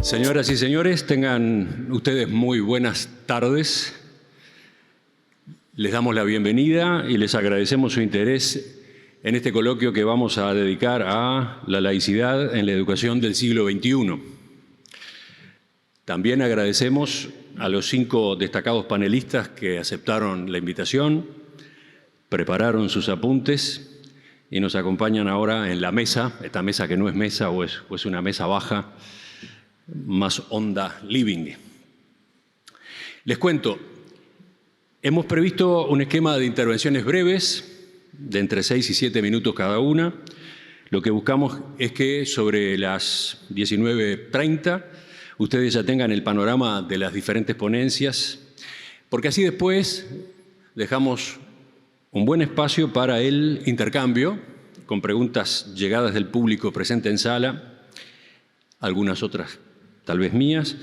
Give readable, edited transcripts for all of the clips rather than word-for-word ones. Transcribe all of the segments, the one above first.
Señoras y señores, tengan ustedes muy buenas tardes. Les damos la bienvenida y les agradecemos su interés en este coloquio que vamos a dedicar a la laicidad en la educación del siglo XXI. También agradecemos a los 5 destacados panelistas que aceptaron la invitación, prepararon sus apuntes y nos acompañan ahora en la mesa, esta mesa que no es mesa o es una mesa baja, más onda living. Les cuento, hemos previsto un esquema de intervenciones breves, de entre 6 y 7 minutos cada una. Lo que buscamos es que sobre las 19:30 ustedes ya tengan el panorama de las diferentes ponencias, porque así después dejamos un buen espacio para el intercambio, con preguntas llegadas del público presente en sala, algunas otras tal vez mías,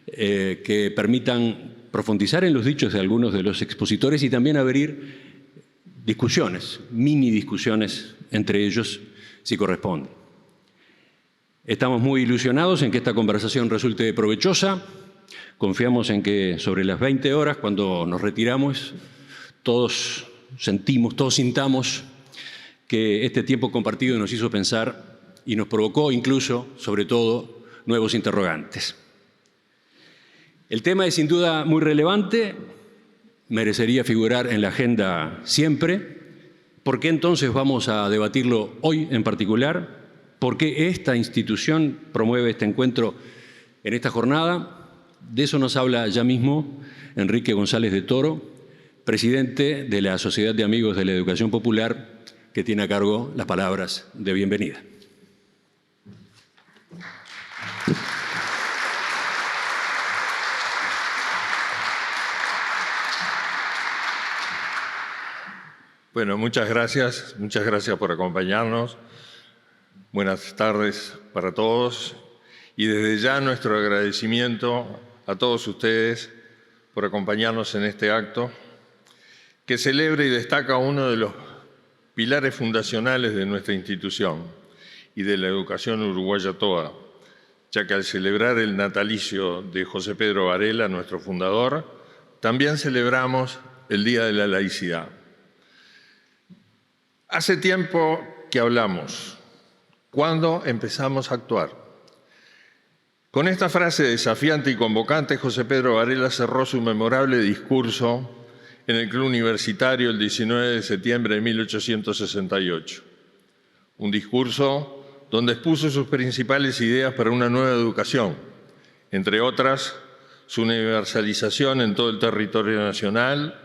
que permitan profundizar en los dichos de algunos de los expositores y también abrir discusiones, mini discusiones entre ellos, si corresponde. Estamos muy ilusionados en que esta conversación resulte provechosa. Confiamos en que sobre las 20 horas, cuando nos retiramos, todos sintamos que este tiempo compartido nos hizo pensar y nos provocó incluso, sobre todo, nuevos interrogantes. El tema es sin duda muy relevante, merecería figurar en la agenda siempre. ¿Por qué entonces vamos a debatirlo hoy en particular? ¿Por qué esta institución promueve este encuentro en esta jornada? De eso nos habla ya mismo Enrique González de Toro, presidente de la Sociedad de Amigos de la Educación Popular, que tiene a cargo las palabras de bienvenida. Bueno, muchas gracias por acompañarnos. Buenas tardes para todos y desde ya nuestro agradecimiento a todos ustedes por acompañarnos en este acto que celebra y destaca uno de los pilares fundacionales de nuestra institución y de la educación uruguaya toda, ya que al celebrar el natalicio de José Pedro Varela, nuestro fundador, también celebramos el Día de la Laicidad. Hace tiempo que hablamos. ¿Cuándo empezamos a actuar? Con esta frase desafiante y convocante, José Pedro Varela cerró su memorable discurso en el Club Universitario el 19 de septiembre de 1868. Un discurso donde expuso sus principales ideas para una nueva educación, entre otras, su universalización en todo el territorio nacional,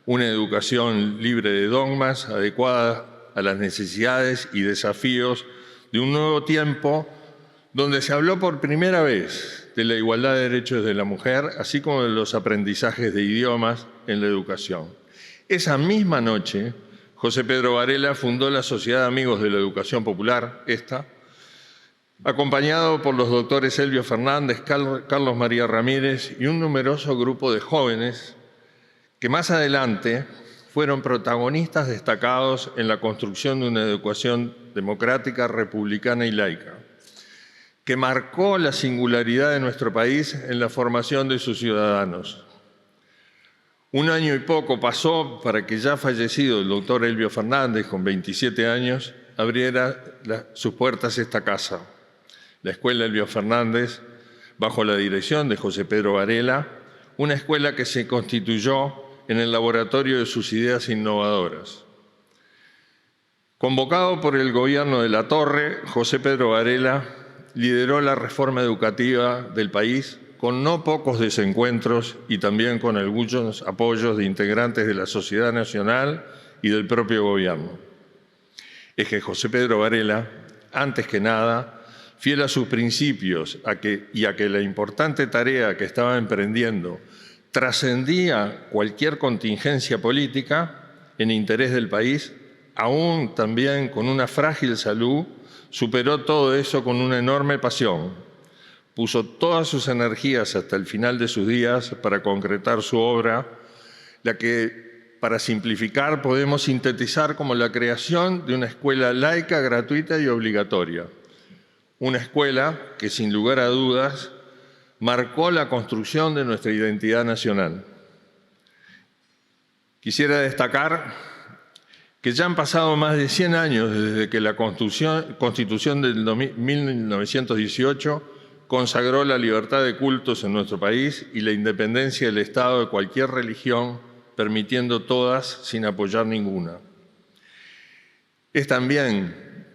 una educación libre de dogmas, adecuada a las necesidades y desafíos de un nuevo tiempo donde se habló por primera vez de la igualdad de derechos de la mujer, así como de los aprendizajes de idiomas en la educación. Esa misma noche, José Pedro Varela fundó la Sociedad de Amigos de la Educación Popular, acompañado por los doctores Elvio Fernández, Carlos María Ramírez y un numeroso grupo de jóvenes que más adelante fueron protagonistas destacados en la construcción de una educación democrática, republicana y laica, que marcó la singularidad de nuestro país en la formación de sus ciudadanos. Un año y poco pasó para que ya fallecido el doctor Elvio Fernández, con 27 años, abriera sus puertas esta casa, la Escuela Elvio Fernández, bajo la dirección de José Pedro Varela, una escuela que se constituyó en el laboratorio de sus ideas innovadoras. Convocado por el gobierno de Latorre, José Pedro Varela lideró la reforma educativa del país con no pocos desencuentros y también con algunos apoyos de integrantes de la sociedad nacional y del propio gobierno. Es que José Pedro Varela, antes que nada, fiel a sus principios y a que la importante tarea que estaba emprendiendo trascendía cualquier contingencia política en interés del país, aún también con una frágil salud, superó todo eso con una enorme pasión. Puso todas sus energías hasta el final de sus días para concretar su obra, la que, para simplificar, podemos sintetizar como la creación de una escuela laica, gratuita y obligatoria. Una escuela que, sin lugar a dudas, marcó la construcción de nuestra identidad nacional. Quisiera destacar que ya han pasado más de 100 años desde que la Constitución del 1918 consagró la libertad de cultos en nuestro país y la independencia del Estado de cualquier religión, permitiendo todas sin apoyar ninguna. Es también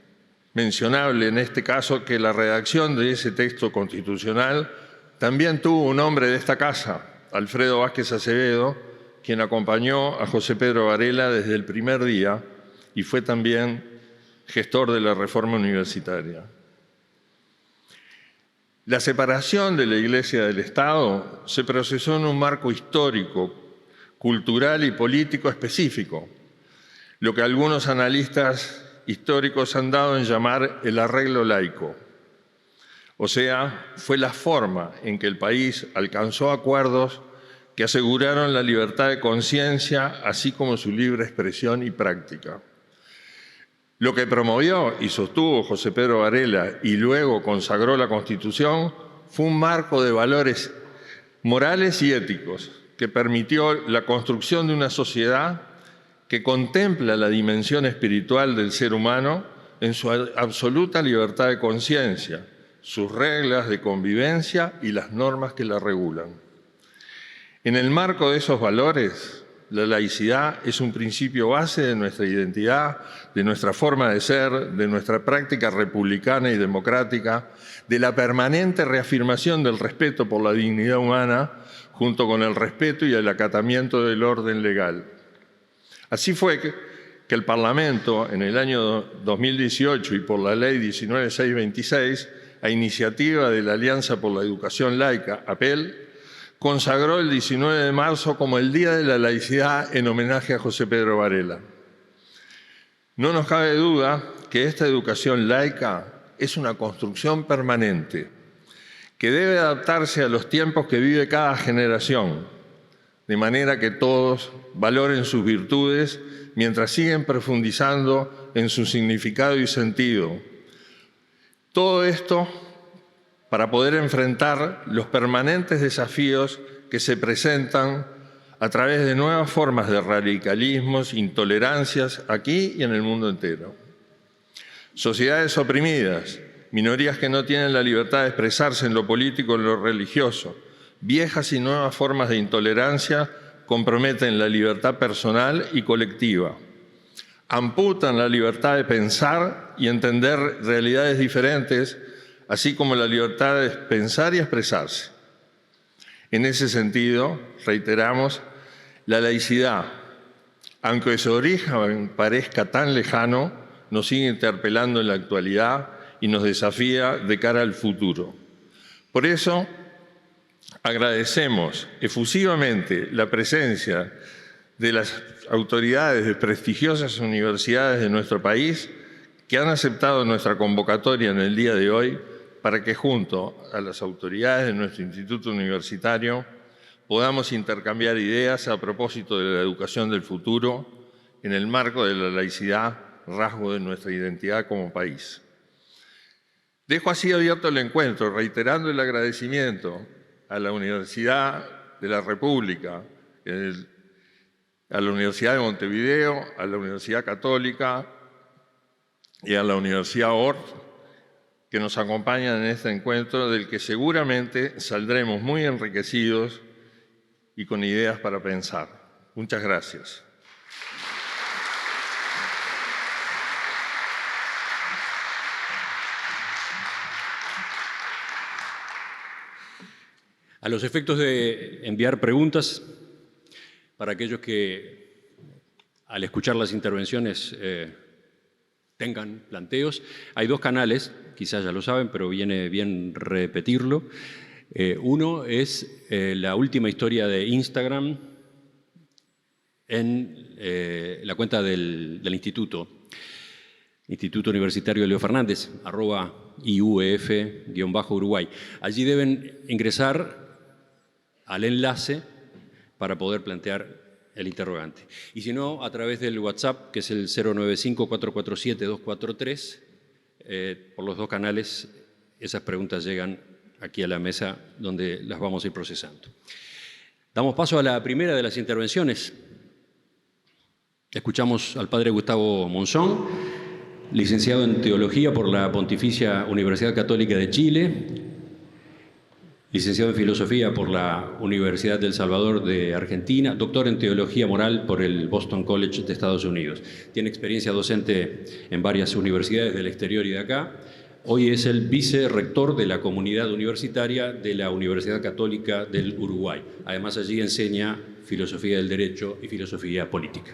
mencionable en este caso que la redacción de ese texto constitucional también tuvo un hombre de esta casa, Alfredo Vázquez Acevedo, quien acompañó a José Pedro Varela desde el primer día y fue también gestor de la reforma universitaria. La separación de la Iglesia del Estado se procesó en un marco histórico, cultural y político específico, lo que algunos analistas históricos han dado en llamar el arreglo laico. O sea, fue la forma en que el país alcanzó acuerdos que aseguraron la libertad de conciencia, así como su libre expresión y práctica. Lo que promovió y sostuvo José Pedro Varela y luego consagró la Constitución fue un marco de valores morales y éticos que permitió la construcción de una sociedad que contempla la dimensión espiritual del ser humano en su absoluta libertad de conciencia, sus reglas de convivencia y las normas que la regulan. En el marco de esos valores, la laicidad es un principio base de nuestra identidad, de nuestra forma de ser, de nuestra práctica republicana y democrática, de la permanente reafirmación del respeto por la dignidad humana, junto con el respeto y el acatamiento del orden legal. Así fue que el Parlamento, en el año 2018 y por la Ley 19626, a iniciativa de la Alianza por la Educación Laica, APEL, consagró el 19 de marzo como el Día de la Laicidad en homenaje a José Pedro Varela. No nos cabe duda que esta educación laica es una construcción permanente que debe adaptarse a los tiempos que vive cada generación, de manera que todos valoren sus virtudes mientras siguen profundizando en su significado y sentido. Todo esto para poder enfrentar los permanentes desafíos que se presentan a través de nuevas formas de radicalismos, intolerancias, aquí y en el mundo entero. Sociedades oprimidas, minorías que no tienen la libertad de expresarse en lo político o en lo religioso, viejas y nuevas formas de intolerancia comprometen la libertad personal y colectiva, amputan la libertad de pensar y entender realidades diferentes, así como la libertad de pensar y expresarse. En ese sentido, reiteramos, la laicidad, aunque su origen parezca tan lejano, nos sigue interpelando en la actualidad y nos desafía de cara al futuro. Por eso, agradecemos efusivamente la presencia de las autoridades de prestigiosas universidades de nuestro país que han aceptado nuestra convocatoria en el día de hoy para que junto a las autoridades de nuestro instituto universitario podamos intercambiar ideas a propósito de la educación del futuro en el marco de la laicidad, rasgo de nuestra identidad como país. Dejo así abierto el encuentro, reiterando el agradecimiento a la Universidad de la República, a la Universidad de Montevideo, a la Universidad Católica y a la Universidad Ort, que nos acompañan en este encuentro, del que seguramente saldremos muy enriquecidos y con ideas para pensar. Muchas gracias. A los efectos de enviar preguntas, para aquellos que al escuchar las intervenciones tengan planteos, hay dos canales, quizás ya lo saben, pero viene bien repetirlo. Uno es la última historia de Instagram en la cuenta del Instituto Universitario Leo Fernández, @IUEF_Uruguay. Allí deben ingresar al enlace para poder plantear el interrogante. Y si no, a través del WhatsApp, que es el 095-447-243, por los dos canales esas preguntas llegan aquí a la mesa donde las vamos a ir procesando. Damos paso a la primera de las intervenciones. Escuchamos al padre Gustavo Monzón, licenciado en Teología por la Pontificia Universidad Católica de Chile, licenciado en Filosofía por la Universidad del Salvador de Argentina, doctor en Teología Moral por el Boston College de Estados Unidos. Tiene experiencia docente en varias universidades del exterior y de acá. Hoy es el vicerrector de la comunidad universitaria de la Universidad Católica del Uruguay. Además, allí enseña Filosofía del Derecho y Filosofía Política.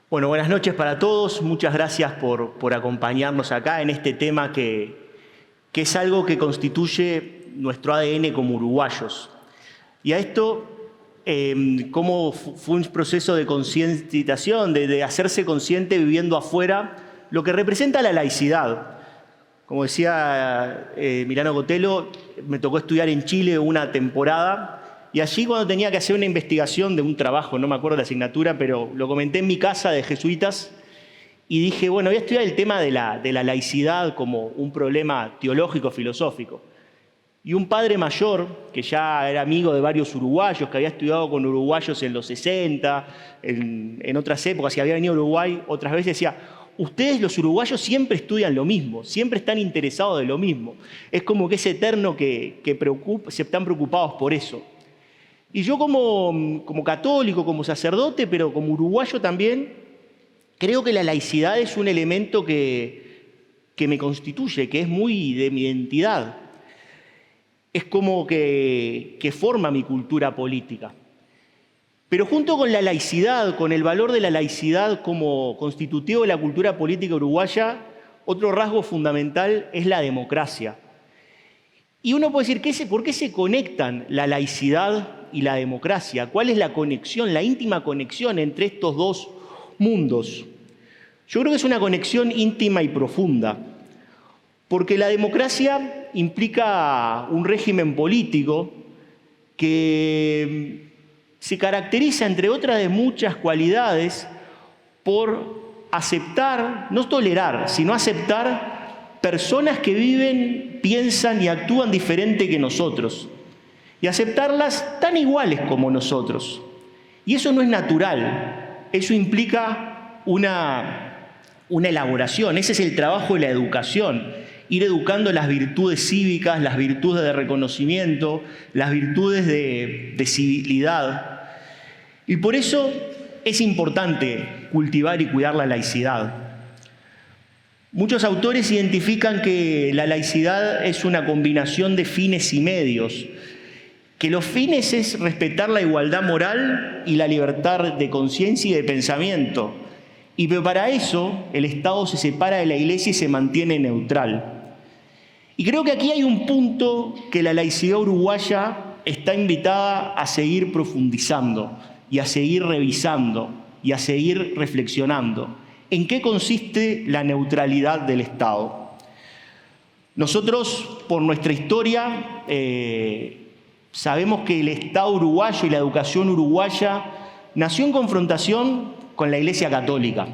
Bueno, buenas noches para todos. Muchas gracias por acompañarnos acá en este tema que es algo que constituye nuestro ADN como uruguayos. Y a esto, cómo fue un proceso de concientización, de hacerse consciente viviendo afuera, lo que representa la laicidad. Como decía Milano Cotelo, me tocó estudiar en Chile una temporada y allí cuando tenía que hacer una investigación de un trabajo, no me acuerdo la asignatura, pero lo comenté en mi casa de jesuitas y dije, bueno, voy a estudiar el tema de la laicidad como un problema teológico, filosófico. Y un padre mayor, que ya era amigo de varios uruguayos, que había estudiado con uruguayos en los 60, en otras épocas, y había venido a Uruguay otras veces, decía, ustedes los uruguayos siempre estudian lo mismo, siempre están interesados de lo mismo. Es como que es eterno que se están preocupados por eso. Y yo como católico, como sacerdote, pero como uruguayo también, creo que la laicidad es un elemento que me constituye, que es muy de mi identidad. Es como que forma mi cultura política. Pero junto con la laicidad, con el valor de la laicidad como constitutivo de la cultura política uruguaya, otro rasgo fundamental es la democracia. Y uno puede decir, ¿por qué se conectan la laicidad y la democracia? ¿Cuál es la conexión, la íntima conexión entre estos dos mundos? Yo creo que es una conexión íntima y profunda, porque la democracia implica un régimen político que se caracteriza, entre otras de muchas cualidades, por aceptar, no tolerar, sino aceptar personas que viven, piensan y actúan diferente que nosotros. Y aceptarlas tan iguales como nosotros. Y eso no es natural, eso implica una elaboración, ese es el trabajo de la educación. Ir educando las virtudes cívicas, las virtudes de reconocimiento, las virtudes de civilidad. Y por eso es importante cultivar y cuidar la laicidad. Muchos autores identifican que la laicidad es una combinación de fines y medios, que los fines es respetar la igualdad moral y la libertad de conciencia y de pensamiento. Y para eso el Estado se separa de la Iglesia y se mantiene neutral. Y creo que aquí hay un punto que la laicidad uruguaya está invitada a seguir profundizando y a seguir revisando y a seguir reflexionando. ¿En qué consiste la neutralidad del Estado? Nosotros, por nuestra historia, sabemos que el Estado uruguayo y la educación uruguaya nació en confrontación con la Iglesia Católica,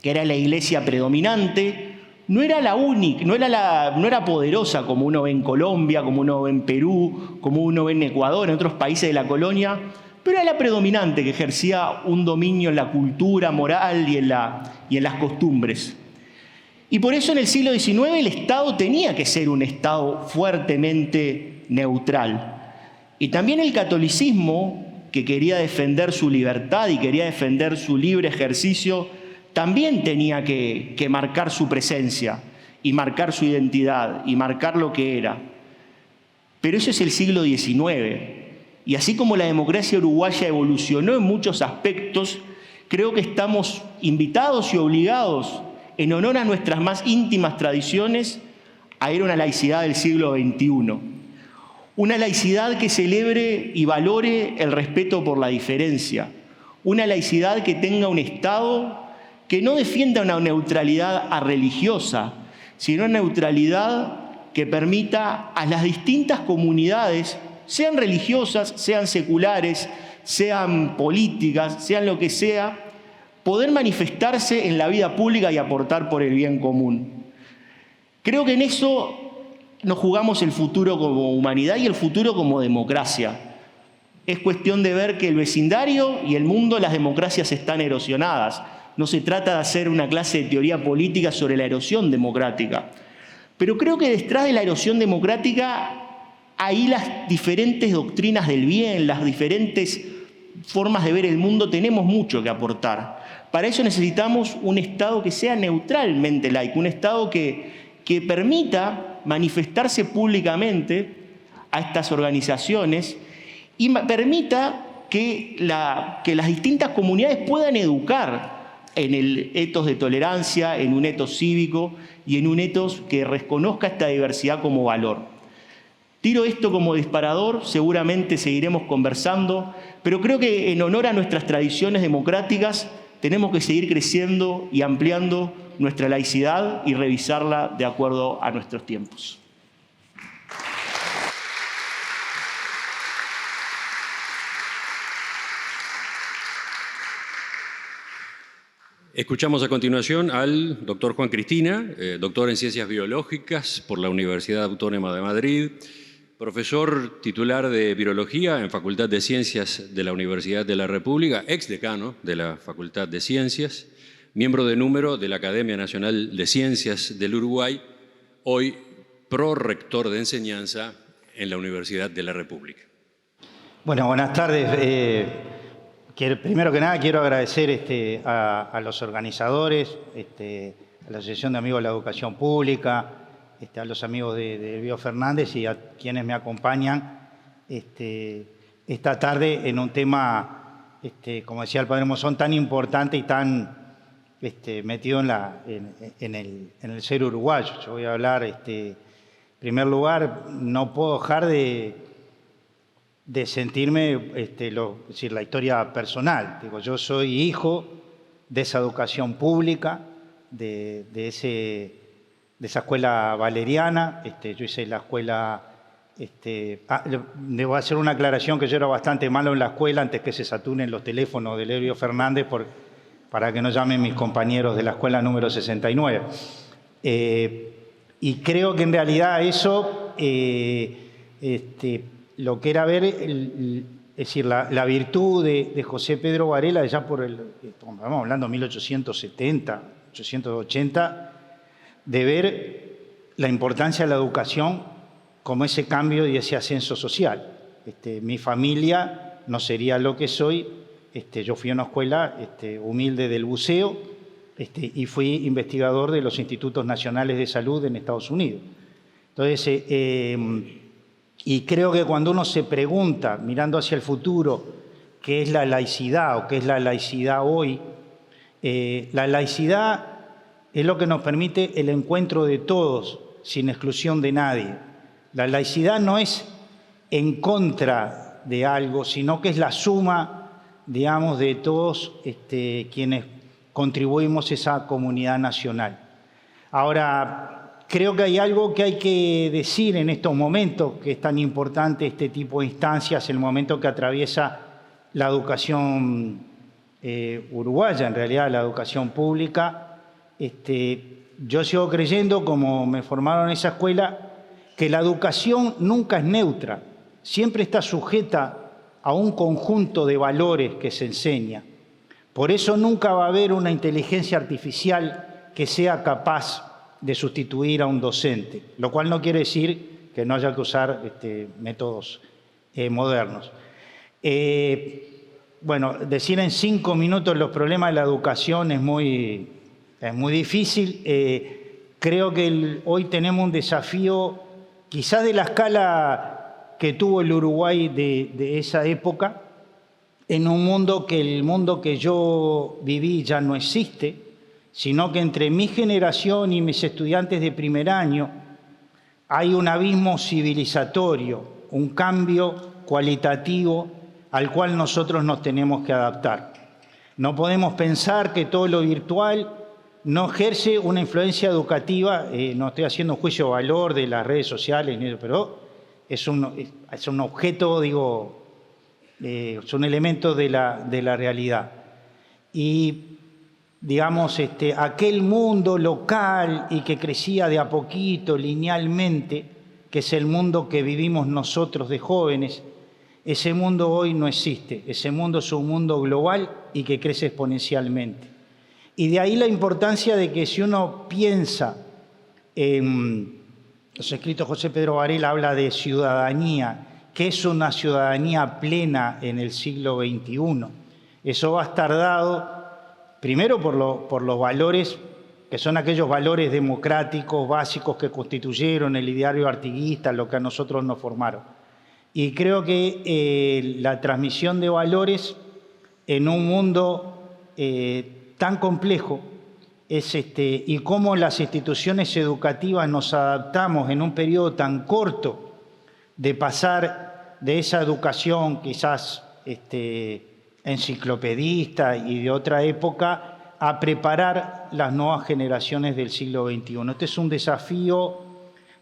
que era la iglesia predominante. No era la única, no era poderosa como uno ve en Colombia, como uno ve en Perú, como uno ve en Ecuador, en otros países de la colonia, pero era la predominante que ejercía un dominio en la cultura moral y en las costumbres. Y por eso en el siglo XIX el Estado tenía que ser un Estado fuertemente neutral. Y también el catolicismo, que quería defender su libertad y quería defender su libre ejercicio, también tenía que marcar su presencia y marcar su identidad y marcar lo que era. Pero eso es el siglo XIX. Y así como la democracia uruguaya evolucionó en muchos aspectos, creo que estamos invitados y obligados, en honor a nuestras más íntimas tradiciones, a ir a una laicidad del siglo XXI. Una laicidad que celebre y valore el respeto por la diferencia. Una laicidad que tenga un Estado que no defienda una neutralidad religiosa, sino una neutralidad que permita a las distintas comunidades, sean religiosas, sean seculares, sean políticas, sean lo que sea, poder manifestarse en la vida pública y aportar por el bien común. Creo que en eso nos jugamos el futuro como humanidad y el futuro como democracia. Es cuestión de ver que el vecindario y el mundo, las democracias están erosionadas. No se trata de hacer una clase de teoría política sobre la erosión democrática. Pero creo que detrás de la erosión democrática hay las diferentes doctrinas del bien, las diferentes formas de ver el mundo. Tenemos mucho que aportar. Para eso necesitamos un Estado que sea neutralmente laico, un Estado que permita manifestarse públicamente a estas organizaciones y permita que las distintas comunidades puedan educar en el etos de tolerancia, en un etos cívico y en un etos que reconozca esta diversidad como valor. Tiro esto como disparador, seguramente seguiremos conversando, pero creo que en honor a nuestras tradiciones democráticas tenemos que seguir creciendo y ampliando nuestra laicidad y revisarla de acuerdo a nuestros tiempos. Escuchamos a continuación al doctor Juan Cristina, doctor en Ciencias Biológicas por la Universidad Autónoma de Madrid, profesor titular de Virología en Facultad de Ciencias de la Universidad de la República, exdecano de la Facultad de Ciencias, miembro de número de la Academia Nacional de Ciencias del Uruguay, hoy prorector de enseñanza en la Universidad de la República. Bueno, buenas tardes. Primero que nada quiero agradecer a los organizadores, a la Asociación de Amigos de la Educación Pública, a los amigos de Bio Fernández y a quienes me acompañan esta tarde en un tema, como decía el Padre Monzón, tan importante y tan metido en el ser uruguayo. Yo voy a hablar, en primer lugar, no puedo dejar de sentirme, decir, la historia personal. Digo, yo soy hijo de esa educación pública, de esa escuela valeriana. Yo hice la escuela, debo hacer una aclaración que yo era bastante malo en la escuela antes que se saturen los teléfonos de Elvio Fernández para que no llamen mis compañeros de la escuela número 69. Y creo que en realidad eso, lo que era ver, es decir, la virtud de José Pedro Varela, ya estamos hablando de 1870, 1880, de ver la importancia de la educación como ese cambio y ese ascenso social. Mi familia no sería lo que soy. Yo fui a una escuela humilde del buceo y fui investigador de los Institutos Nacionales de Salud en Estados Unidos. Entonces, y creo que cuando uno se pregunta, mirando hacia el futuro, qué es la laicidad o qué es la laicidad hoy, la laicidad es lo que nos permite el encuentro de todos, sin exclusión de nadie. La laicidad no es en contra de algo, sino que es la suma, digamos, de todos quienes contribuimos a esa comunidad nacional. Ahora, creo que hay algo que hay que decir en estos momentos, que es tan importante este tipo de instancias, el momento que atraviesa la educación uruguaya, en realidad la educación pública. Yo sigo creyendo, como me formaron en esa escuela, que la educación nunca es neutra, siempre está sujeta a un conjunto de valores que se enseña. Por eso nunca va a haber una inteligencia artificial que sea capaz de sustituir a un docente, lo cual no quiere decir que no haya que usar métodos modernos. Bueno, decir en 5 minutos los problemas de la educación es muy difícil. Creo que hoy tenemos un desafío, quizás de la escala que tuvo el Uruguay de esa época, en un mundo el mundo que yo viví ya no existe, sino que entre mi generación y mis estudiantes de primer año hay un abismo civilizatorio, un cambio cualitativo al cual nosotros nos tenemos que adaptar. No podemos pensar que todo lo virtual no ejerce una influencia educativa. No estoy haciendo un juicio de valor de las redes sociales, pero es un objeto, digo, son elementos de la realidad. Y digamos, aquel mundo local y que crecía de a poquito, linealmente, que es el mundo que vivimos nosotros de jóvenes, ese mundo hoy no existe. Ese mundo es un mundo global y que crece exponencialmente. Y de ahí la importancia de que si uno piensa en los escritos de José Pedro Varela, habla de ciudadanía, que es una ciudadanía plena en el siglo XXI. Eso va a estar dado primero por los valores, que son aquellos valores democráticos básicos que constituyeron el ideario artiguista, lo que a nosotros nos formaron. Y creo que la transmisión de valores en un mundo tan complejo y cómo las instituciones educativas nos adaptamos en un periodo tan corto de pasar de esa educación quizás enciclopedista y de otra época a preparar las nuevas generaciones del siglo XXI. Este es un desafío,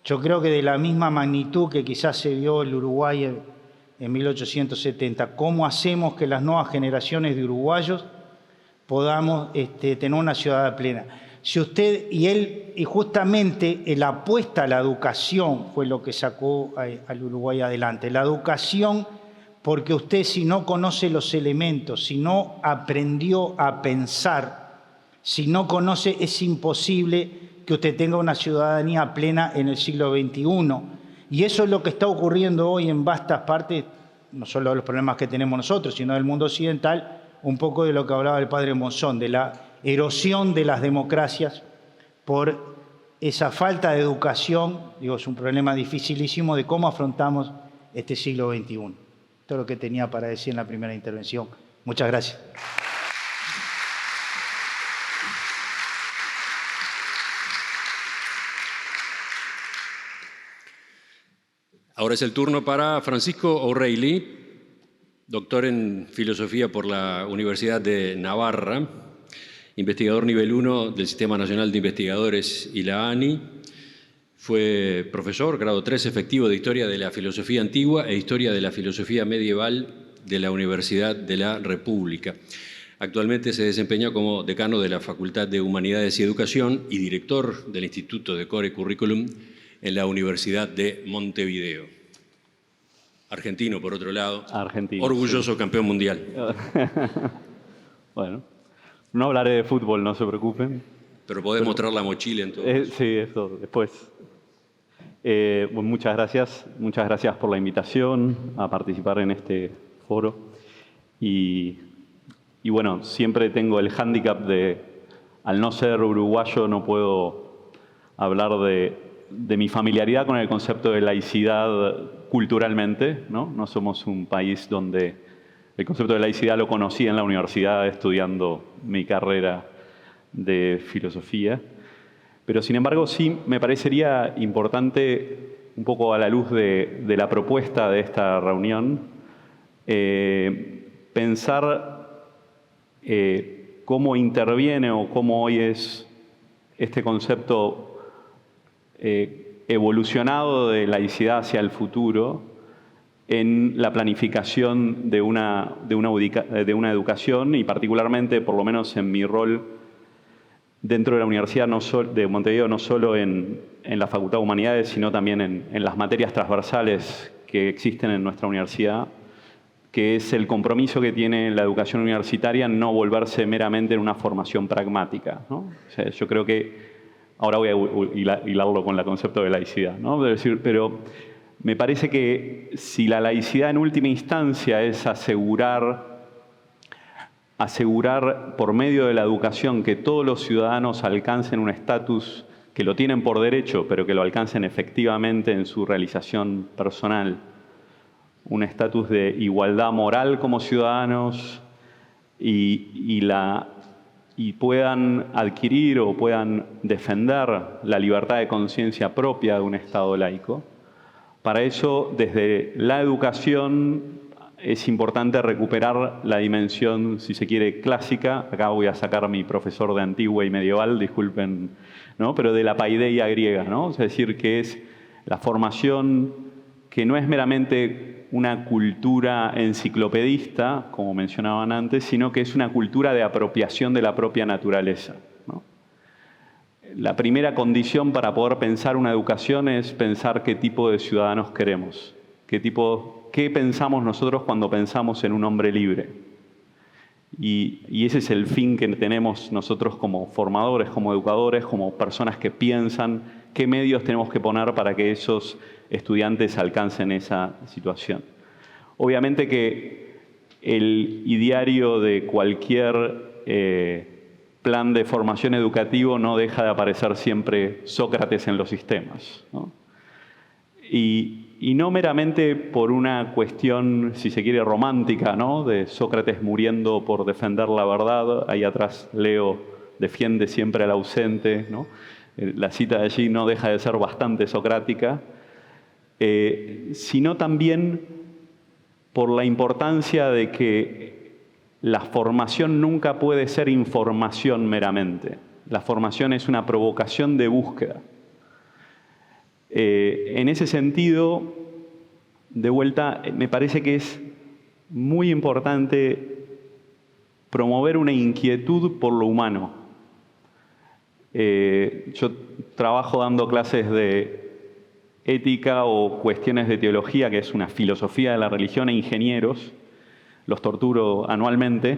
yo creo que de la misma magnitud que quizás se vio el Uruguay en 1870. ¿Cómo hacemos que las nuevas generaciones de uruguayos podamos tener una ciudad plena? Si usted y justamente la apuesta a la educación fue lo que sacó al Uruguay adelante. La educación, porque usted si no conoce los elementos, si no aprendió a pensar, si no conoce, es imposible que usted tenga una ciudadanía plena en el siglo XXI. Y eso es lo que está ocurriendo hoy en vastas partes, no solo de los problemas que tenemos nosotros, sino del mundo occidental, un poco de lo que hablaba el padre Monzón, de la erosión de las democracias por esa falta de educación. Digo, es un problema dificilísimo de cómo afrontamos este siglo XXI. Esto es lo que tenía para decir en la primera intervención. Muchas gracias. Ahora es el turno para Francisco O'Reilly, doctor en Filosofía por la Universidad de Navarra, investigador nivel 1 del Sistema Nacional de Investigadores y la ANI. Fue profesor, grado 3 efectivo de Historia de la Filosofía Antigua e Historia de la Filosofía Medieval de la Universidad de la República. Actualmente se desempeña como decano de la Facultad de Humanidades y Educación y director del Instituto de Core Curriculum en la Universidad de Montevideo. Argentino, por otro lado. Argentino. Orgulloso sí. Campeón mundial. Bueno, no hablaré de fútbol, no se preocupen. Pero podés mostrar la mochila entonces. Sí, eso después. Bueno, muchas gracias por la invitación a participar en este foro. Y bueno, siempre tengo el hándicap de, al no ser uruguayo, no puedo hablar de mi familiaridad con el concepto de laicidad culturalmente, ¿no? No somos un país donde el concepto de laicidad lo conocí en la universidad estudiando mi carrera de filosofía. Pero sin embargo sí me parecería importante, un poco a la luz de la propuesta de esta reunión, pensar cómo interviene o cómo hoy es este concepto evolucionado de laicidad hacia el futuro en la planificación de una educación y particularmente, por lo menos en mi rol dentro de la Universidad de Montevideo, no solo en la Facultad de Humanidades, sino también en las materias transversales que existen en nuestra universidad, que es el compromiso que tiene la educación universitaria en no volverse meramente en una formación pragmática, ¿no? O sea, yo creo que ahora voy a hilarlo con el concepto de laicidad, ¿no? Pero me parece que si la laicidad en última instancia es asegurar por medio de la educación que todos los ciudadanos alcancen un estatus que lo tienen por derecho, pero que lo alcancen efectivamente en su realización personal, un estatus de igualdad moral como ciudadanos y puedan adquirir o puedan defender la libertad de conciencia propia de un Estado laico. Para eso, desde la educación, es importante recuperar la dimensión, si se quiere, clásica. Acá voy a sacar a mi profesor de antigua y medieval, disculpen, ¿no? Pero de la paideia griega, ¿no? Es decir, que es la formación que no es meramente una cultura enciclopedista, como mencionaban antes, sino que es una cultura de apropiación de la propia naturaleza, ¿no? la primera condición para poder pensar una educación es pensar qué tipo de ciudadanos queremos, qué pensamos nosotros cuando pensamos en un hombre libre. Y ese es el fin que tenemos nosotros como formadores, como educadores, como personas que piensan qué medios tenemos que poner para que esos estudiantes alcancen esa situación. Obviamente que el ideario de cualquier plan de formación educativo no deja de aparecer siempre Sócrates en los sistemas, ¿no? Y no meramente por una cuestión, si se quiere, romántica, ¿no?, de Sócrates muriendo por defender la verdad. Ahí atrás Leo defiende siempre al ausente, ¿no? La cita de allí no deja de ser bastante socrática, sino también por la importancia de que la formación nunca puede ser información meramente. La formación es una provocación de búsqueda. En ese sentido, de vuelta, me parece que es muy importante promover una inquietud por lo humano. Yo trabajo dando clases de ética o cuestiones de teología, que es una filosofía de la religión, a ingenieros. Los torturo anualmente,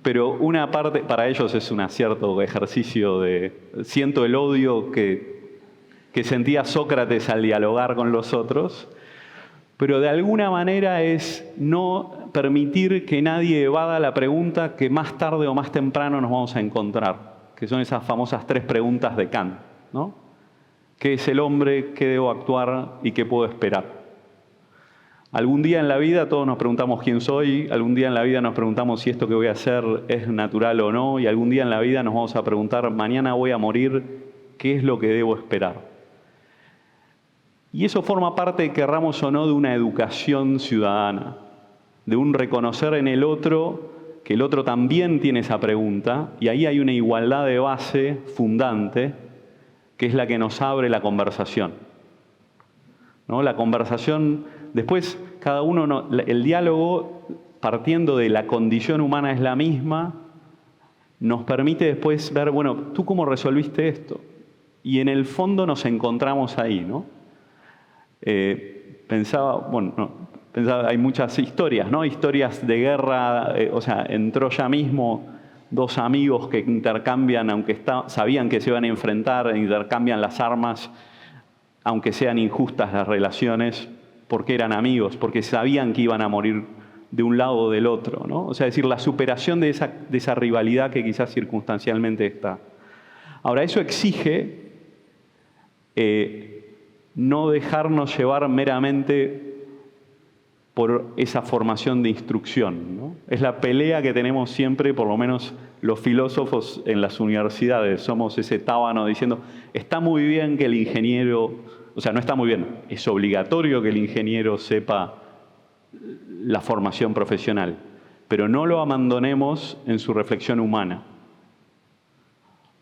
pero una parte, para ellos es un cierto ejercicio de... Siento el odio que sentía Sócrates al dialogar con los otros, pero de alguna manera es no permitir que nadie evada la pregunta que más tarde o más temprano nos vamos a encontrar, que son esas famosas 3 preguntas de Kant, ¿no? ¿Qué es el hombre? ¿Qué debo actuar? ¿Y qué puedo esperar? Algún día en la vida todos nos preguntamos quién soy, algún día en la vida nos preguntamos si esto que voy a hacer es natural o no, y algún día en la vida nos vamos a preguntar, mañana voy a morir, ¿qué es lo que debo esperar? Y eso forma parte, querramos o no, de una educación ciudadana, de un reconocer en el otro que el otro también tiene esa pregunta, y ahí hay una igualdad de base fundante, que es la que nos abre la conversación, ¿no? La conversación, después cada uno, el diálogo, partiendo de la condición humana es la misma, nos permite después ver, bueno, ¿tú cómo resolviste esto? Y en el fondo nos encontramos ahí, ¿no? Pensaba, hay muchas historias, ¿no? Historias de guerra, o sea, en Troya mismo, 2 amigos que intercambian, aunque sabían que se iban a enfrentar, intercambian las armas, aunque sean injustas las relaciones, porque eran amigos, porque sabían que iban a morir de un lado o del otro, ¿no? O sea, es decir, la superación de esa rivalidad que quizás circunstancialmente está. Ahora, eso exige no dejarnos llevar meramente por esa formación de instrucción, ¿no? Es la pelea que tenemos siempre, por lo menos los filósofos en las universidades. Somos ese tábano diciendo, está muy bien que el ingeniero, o sea, no está muy bien, es obligatorio que el ingeniero sepa la formación profesional, pero no lo abandonemos en su reflexión humana,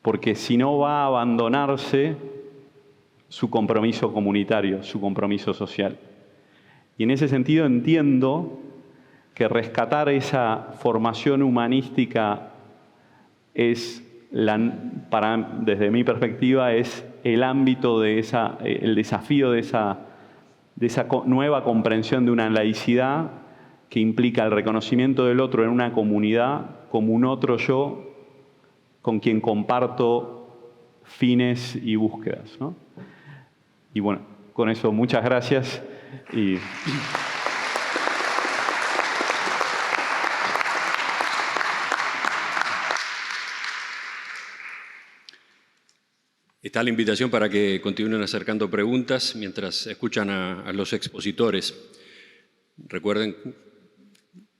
porque si no va a abandonarse su compromiso comunitario, su compromiso social. Y en ese sentido entiendo que rescatar esa formación humanística es, desde mi perspectiva, es el ámbito de el desafío de esa nueva comprensión de una laicidad que implica el reconocimiento del otro en una comunidad como un otro yo con quien comparto fines y búsquedas, ¿no? Y bueno, con eso muchas gracias. Está la invitación para que continúen acercando preguntas mientras escuchan a los expositores. Recuerden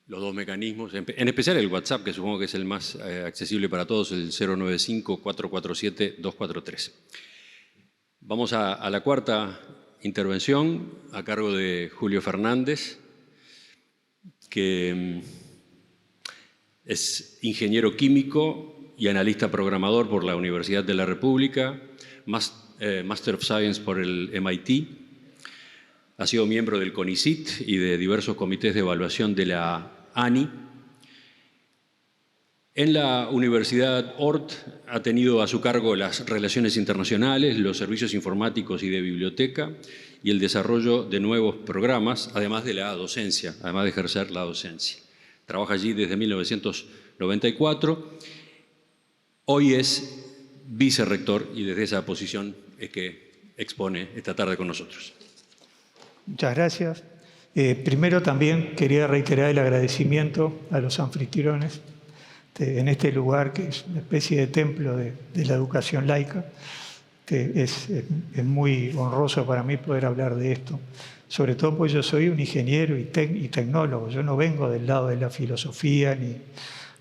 los 2 mecanismos, en especial el WhatsApp, que supongo que es el más accesible para todos, el 095-447-243. Vamos a la 4ª intervención a cargo de Julio Fernández, que es ingeniero químico y analista programador por la Universidad de la República, Master of Science por el MIT, ha sido miembro del CONICYT y de diversos comités de evaluación de la ANI. En la Universidad Ort ha tenido a su cargo las relaciones internacionales, los servicios informáticos y de biblioteca y el desarrollo de nuevos programas, además de la docencia, además de ejercer la docencia. Trabaja allí desde 1994. Hoy es vicerrector y desde esa posición es que expone esta tarde con nosotros. Muchas gracias. Primero también quería reiterar el agradecimiento a los anfitriones en este lugar que es una especie de templo de la educación laica. Es muy honroso para mí poder hablar de esto, sobre todo porque yo soy un ingeniero y tecnólogo. Yo no vengo del lado de la filosofía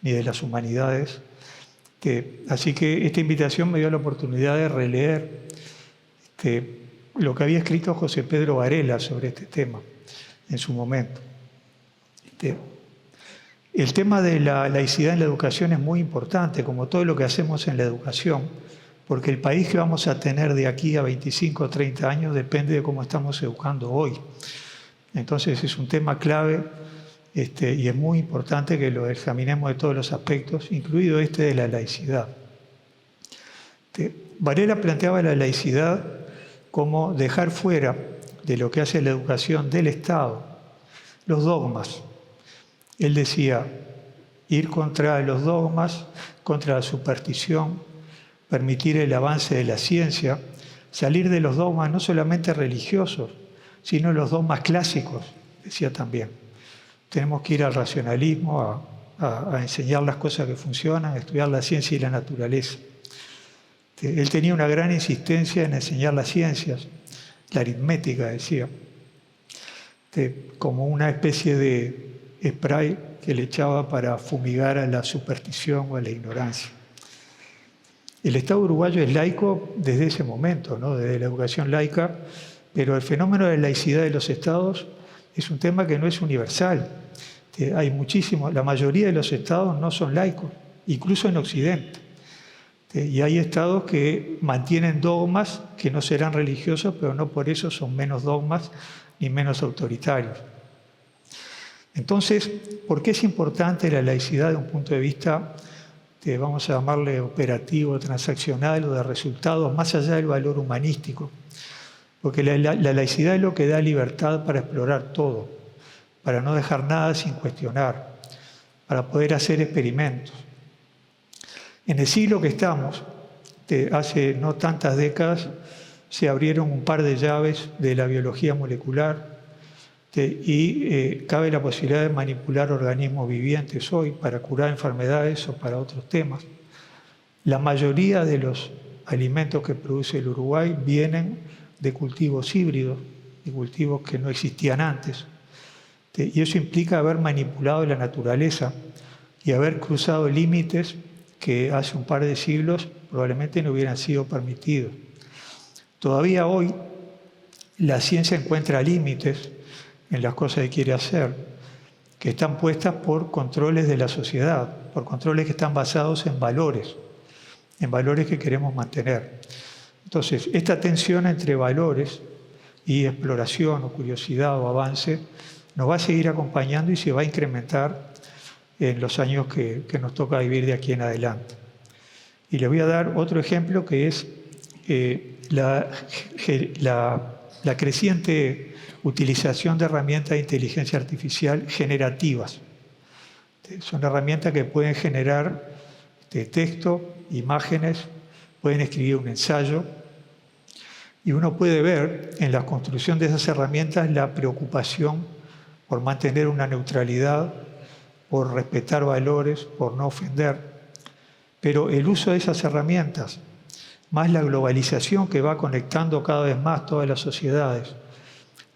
ni de las humanidades. Así que esta invitación me dio la oportunidad de releer lo que había escrito José Pedro Varela sobre este tema en su momento. El tema de la laicidad en la educación es muy importante, como todo lo que hacemos en la educación, porque el país que vamos a tener de aquí a 25 o 30 años depende de cómo estamos educando hoy. Entonces es un tema clave y es muy importante que lo examinemos de todos los aspectos, incluido este de la laicidad. Varela planteaba la laicidad como dejar fuera de lo que hace la educación del Estado los dogmas. Él decía, ir contra los dogmas, contra la superstición, permitir el avance de la ciencia, salir de los dogmas no solamente religiosos, sino los dogmas clásicos, decía también. Tenemos que ir al racionalismo, a enseñar las cosas que funcionan, a estudiar la ciencia y la naturaleza. Él tenía una gran insistencia en enseñar las ciencias, la aritmética, decía, como una especie de spray que le echaba para fumigar a la superstición o a la ignorancia. El Estado uruguayo es laico desde ese momento, ¿no? Desde la educación laica, pero el fenómeno de laicidad de los estados es un tema que no es universal. Hay muchísimos, la mayoría de los estados no son laicos, incluso en Occidente. Y hay estados que mantienen dogmas que no serán religiosos, pero no por eso son menos dogmas ni menos autoritarios. Entonces, ¿por qué es importante la laicidad desde un punto de vista, vamos a llamarle operativo, transaccional o de resultados, más allá del valor humanístico? Porque la laicidad es lo que da libertad para explorar todo, para no dejar nada sin cuestionar, para poder hacer experimentos. En el siglo que estamos, hace no tantas décadas, se abrieron un par de llaves de la biología molecular y cabe la posibilidad de manipular organismos vivientes hoy para curar enfermedades o para otros temas. La mayoría de los alimentos que produce el Uruguay vienen de cultivos híbridos, de cultivos que no existían antes. Y eso implica haber manipulado la naturaleza y haber cruzado límites que hace un par de siglos probablemente no hubieran sido permitidos. Todavía hoy la ciencia encuentra límites en las cosas que quiere hacer, que están puestas por controles de la sociedad, por controles que están basados en valores que queremos mantener. Entonces, esta tensión entre valores y exploración o curiosidad o avance nos va a seguir acompañando y se va a incrementar en los años que nos toca vivir de aquí en adelante. Y les voy a dar otro ejemplo que es la creciente utilización de herramientas de inteligencia artificial generativas. Son herramientas que pueden generar texto, imágenes, pueden escribir un ensayo, y uno puede ver en la construcción de esas herramientas la preocupación por mantener una neutralidad, por respetar valores, por no ofender. Pero el uso de esas herramientas, más la globalización que va conectando cada vez más todas las sociedades,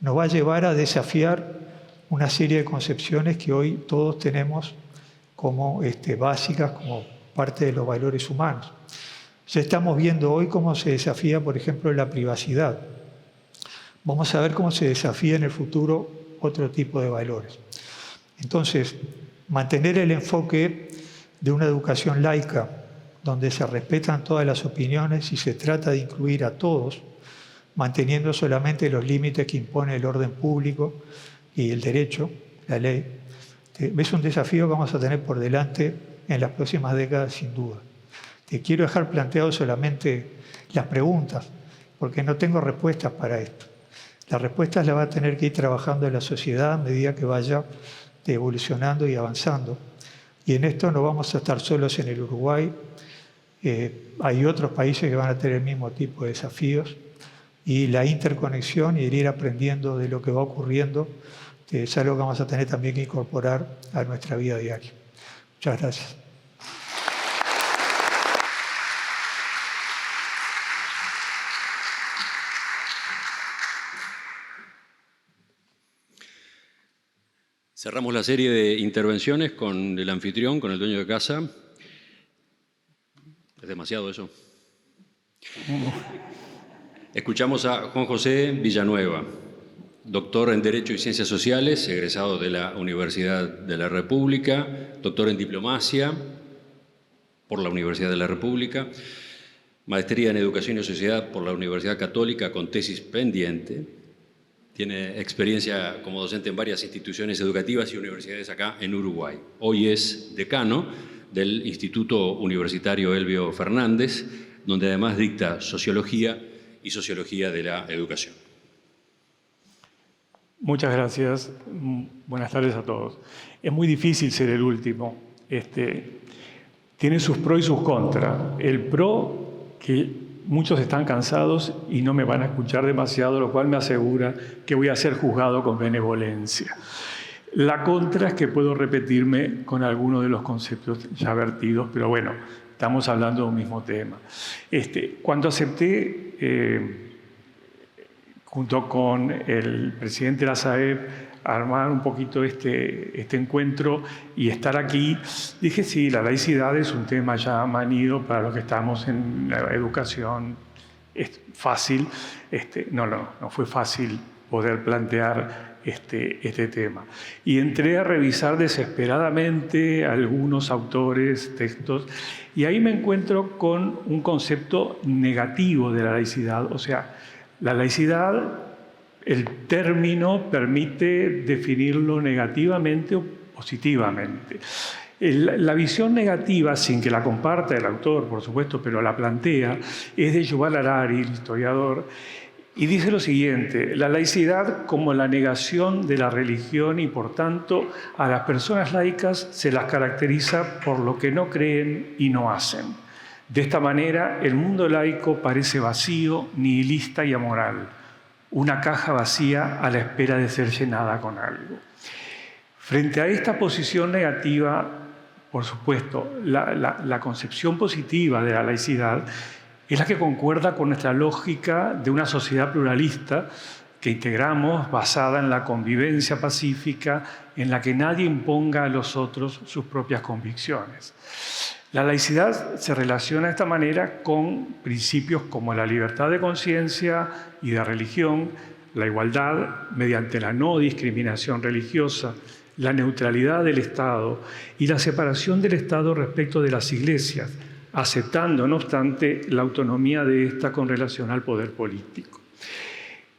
nos va a llevar a desafiar una serie de concepciones que hoy todos tenemos como básicas, como parte de los valores humanos. Ya estamos viendo hoy cómo se desafía, por ejemplo, la privacidad. Vamos a ver cómo se desafía en el futuro otro tipo de valores. Entonces, mantener el enfoque de una educación laica, donde se respetan todas las opiniones y se trata de incluir a todos, manteniendo solamente los límites que impone el orden público y el derecho, la ley. Es un desafío que vamos a tener por delante en las próximas décadas, sin duda. Te quiero dejar planteado solamente las preguntas, porque no tengo respuestas para esto. Las respuestas las va a tener que ir trabajando en la sociedad a medida que vaya evolucionando y avanzando. Y en esto no vamos a estar solos en el Uruguay. Hay otros países que van a tener el mismo tipo de desafíos. Y la interconexión y el ir aprendiendo de lo que va ocurriendo es algo que vamos a tener también que incorporar a nuestra vida diaria. Muchas gracias. Cerramos la serie de intervenciones con el anfitrión, con el dueño de casa. ¿Es demasiado eso? Escuchamos a Juan José Villanueva, doctor en Derecho y Ciencias Sociales, egresado de la Universidad de la República, doctor en Diplomacia por la Universidad de la República, maestría en Educación y Sociedad por la Universidad Católica con tesis pendiente. Tiene experiencia como docente en varias instituciones educativas y universidades acá en Uruguay. Hoy es decano del Instituto Universitario Elbio Fernández, donde además dicta Sociología y Sociología de la Educación. Muchas gracias. Buenas tardes a todos. Es muy difícil ser el último. Tiene sus pros y sus contras. El pro, que muchos están cansados y no me van a escuchar demasiado, lo cual me asegura que voy a ser juzgado con benevolencia. La contra es que puedo repetirme con algunos de los conceptos ya vertidos, pero bueno, estamos hablando de un mismo tema. Cuando acepté, junto con el presidente de la SAEP, armar un poquito este encuentro y estar aquí, dije, sí, la laicidad es un tema ya manido para los que estamos en la educación. Es fácil. No fue fácil poder plantear este tema. Y entré a revisar desesperadamente algunos autores, textos, y ahí me encuentro con un concepto negativo de la laicidad. O sea, la laicidad, el término permite definirlo negativamente o positivamente. La visión negativa, sin que la comparta el autor, por supuesto, pero la plantea, es de Yuval Harari, el historiador, y dice lo siguiente: la laicidad como la negación de la religión y, por tanto, a las personas laicas se las caracteriza por lo que no creen y no hacen. De esta manera, el mundo laico parece vacío, nihilista y amoral, una caja vacía a la espera de ser llenada con algo. Frente a esta posición negativa, por supuesto, la concepción positiva de la laicidad es la que concuerda con nuestra lógica de una sociedad pluralista que integramos, basada en la convivencia pacífica, en la que nadie imponga a los otros sus propias convicciones. La laicidad se relaciona de esta manera con principios como la libertad de conciencia y de religión, la igualdad mediante la no discriminación religiosa, la neutralidad del Estado y la separación del Estado respecto de las iglesias, aceptando, no obstante, la autonomía de ésta con relación al poder político.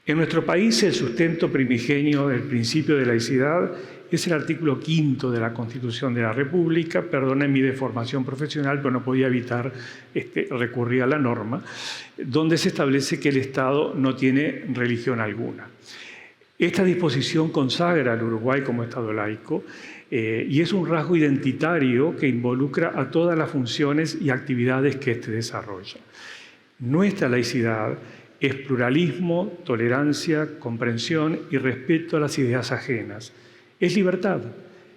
En nuestro país, el sustento primigenio del principio de laicidad es el artículo 5 de la Constitución de la República. Perdonen mi deformación profesional, pero no podía evitar recurrir a la norma, donde se establece que el Estado no tiene religión alguna. Esta disposición consagra al Uruguay como Estado laico y es un rasgo identitario que involucra a todas las funciones y actividades que éste desarrolla. Nuestra laicidad es pluralismo, tolerancia, comprensión y respeto a las ideas ajenas. Es libertad.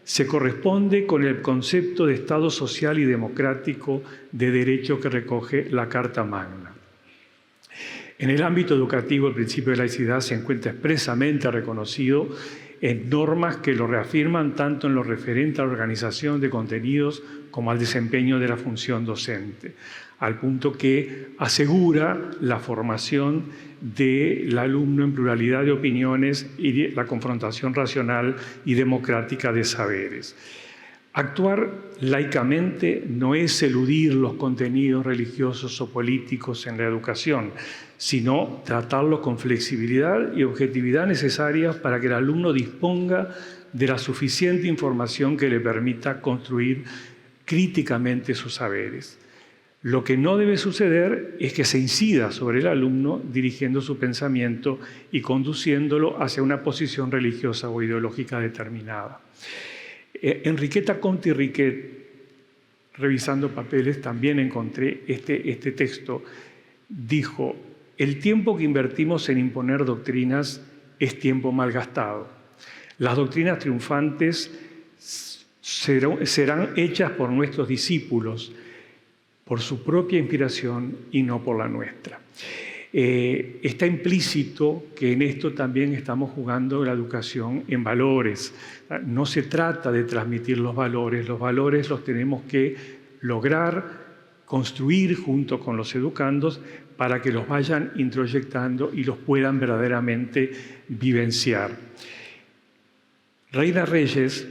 Se corresponde con el concepto de Estado social y democrático de derecho que recoge la Carta Magna. En el ámbito educativo, el principio de laicidad se encuentra expresamente reconocido en normas que lo reafirman tanto en lo referente a la organización de contenidos como al desempeño de la función docente, al punto que asegura la formación del alumno en pluralidad de opiniones y la confrontación racional y democrática de saberes. Actuar laicamente no es eludir los contenidos religiosos o políticos en la educación, sino tratarlos con flexibilidad y objetividad necesarias para que el alumno disponga de la suficiente información que le permita construir críticamente sus saberes. Lo que no debe suceder es que se incida sobre el alumno dirigiendo su pensamiento y conduciéndolo hacia una posición religiosa o ideológica determinada. Enriqueta Conti Riquet, revisando papeles, también encontré este texto. Dijo: el tiempo que invertimos en imponer doctrinas es tiempo malgastado. Las doctrinas triunfantes serán hechas por nuestros discípulos, por su propia inspiración y no por la nuestra. Está implícito que en esto también estamos jugando la educación en valores. No se trata de transmitir los valores los tenemos que lograr construir junto con los educandos para que los vayan introyectando y los puedan verdaderamente vivenciar. Reina Reyes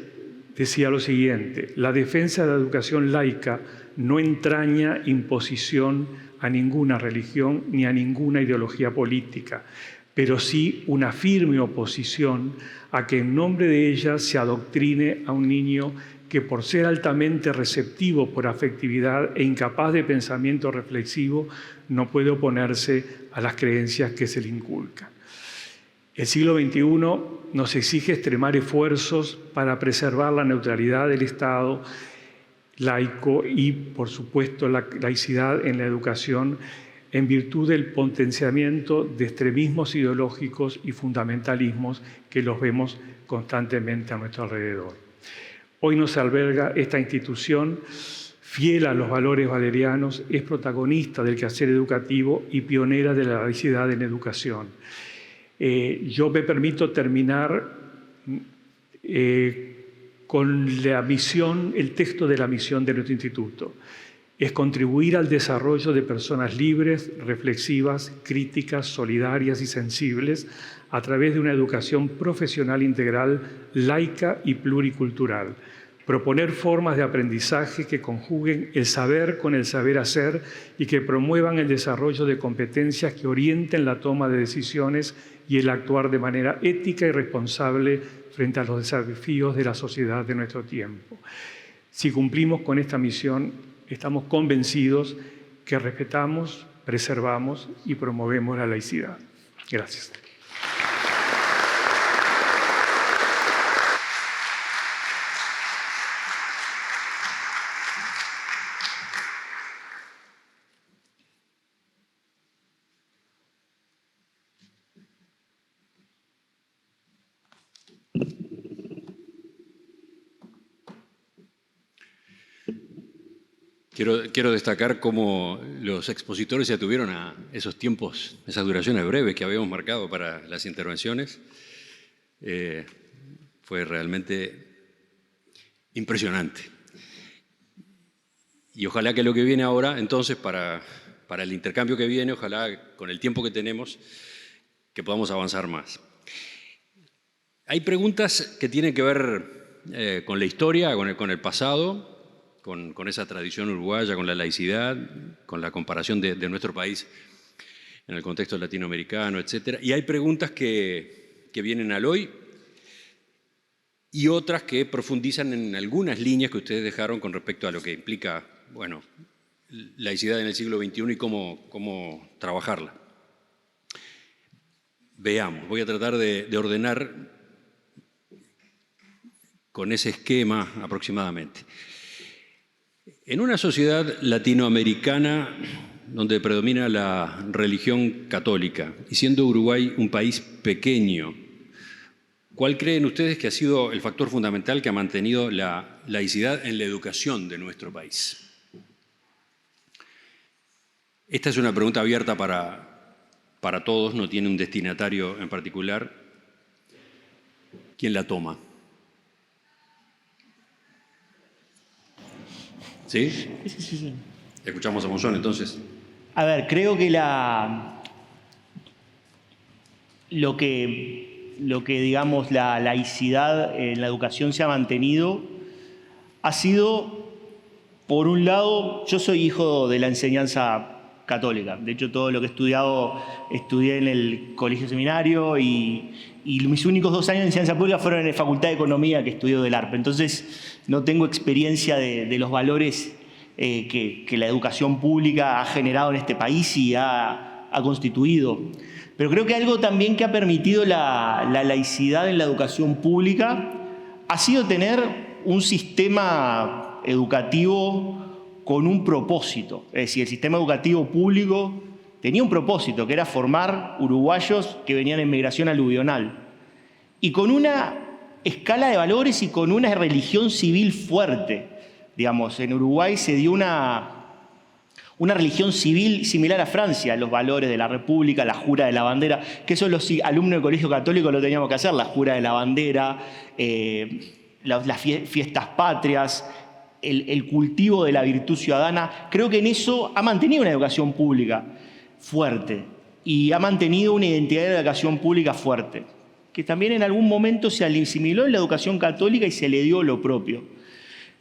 decía lo siguiente: la defensa de la educación laica no entraña imposición a ninguna religión ni a ninguna ideología política, pero sí una firme oposición a que en nombre de ella se adoctrine a un niño que, por ser altamente receptivo por afectividad e incapaz de pensamiento reflexivo, no puede oponerse a las creencias que se le inculcan. El siglo XXI nos exige extremar esfuerzos para preservar la neutralidad del Estado laico y, por supuesto, la laicidad en la educación, en virtud del potenciamiento de extremismos ideológicos y fundamentalismos que los vemos constantemente a nuestro alrededor. Hoy nos alberga esta institución, fiel a los valores valerianos, es protagonista del quehacer educativo y pionera de la laicidad en educación. Yo me permito terminar con la misión, el texto de la misión de nuestro instituto. Es contribuir al desarrollo de personas libres, reflexivas, críticas, solidarias y sensibles a través de una educación profesional integral, laica y pluricultural. Proponer formas de aprendizaje que conjuguen el saber con el saber hacer y que promuevan el desarrollo de competencias que orienten la toma de decisiones y el actuar de manera ética y responsable frente a los desafíos de la sociedad de nuestro tiempo. Si cumplimos con esta misión, estamos convencidos que respetamos, preservamos y promovemos la laicidad. Gracias. Quiero destacar cómo los expositores se atuvieron a esos tiempos, esas duraciones breves que habíamos marcado para las intervenciones. Fue realmente impresionante. Y ojalá que lo que viene ahora, entonces, para el intercambio que viene, ojalá con el tiempo que tenemos, que podamos avanzar más. Hay preguntas que tienen que ver con la historia, con el pasado, con esa tradición uruguaya, con la laicidad, con la comparación de nuestro país en el contexto latinoamericano, etc. Y hay preguntas que vienen al hoy y otras que profundizan en algunas líneas que ustedes dejaron con respecto a lo que implica, bueno, laicidad en el siglo XXI y cómo trabajarla. Veamos, voy a tratar de ordenar con ese esquema aproximadamente. En una sociedad latinoamericana donde predomina la religión católica y siendo Uruguay un país pequeño, ¿cuál creen ustedes que ha sido el factor fundamental que ha mantenido la laicidad en la educación de nuestro país? Esta es una pregunta abierta para todos, no tiene un destinatario en particular. ¿Quién la toma? ¿Sí? Sí. Escuchamos a Monzón, entonces. A ver, creo que lo que digamos la laicidad en la educación se ha mantenido ha sido, por un lado, yo soy hijo de la enseñanza católica. De hecho, todo lo que he estudiado, estudié en el colegio seminario y mis únicos 2 años de enseñanza pública fueron en la Facultad de Economía que estudió del ARP. Entonces, no tengo experiencia de los valores que la educación pública ha generado en este país y ha constituido. Pero creo que algo también que ha permitido la laicidad en la educación pública ha sido tener un sistema educativo con un propósito. Es decir, el sistema educativo público tenía un propósito, que era formar uruguayos que venían en migración aluvional. Y con una escala de valores y con una religión civil fuerte. Digamos, en Uruguay se dio una religión civil similar a Francia, los valores de la República, la jura de la bandera, que eso los alumnos del colegio católico lo teníamos que hacer, la jura de la bandera, las fiestas patrias, el cultivo de la virtud ciudadana. Creo que en eso ha mantenido una educación pública fuerte y ha mantenido una identidad de educación pública fuerte, que también en algún momento se asimiló en la educación católica y se le dio lo propio.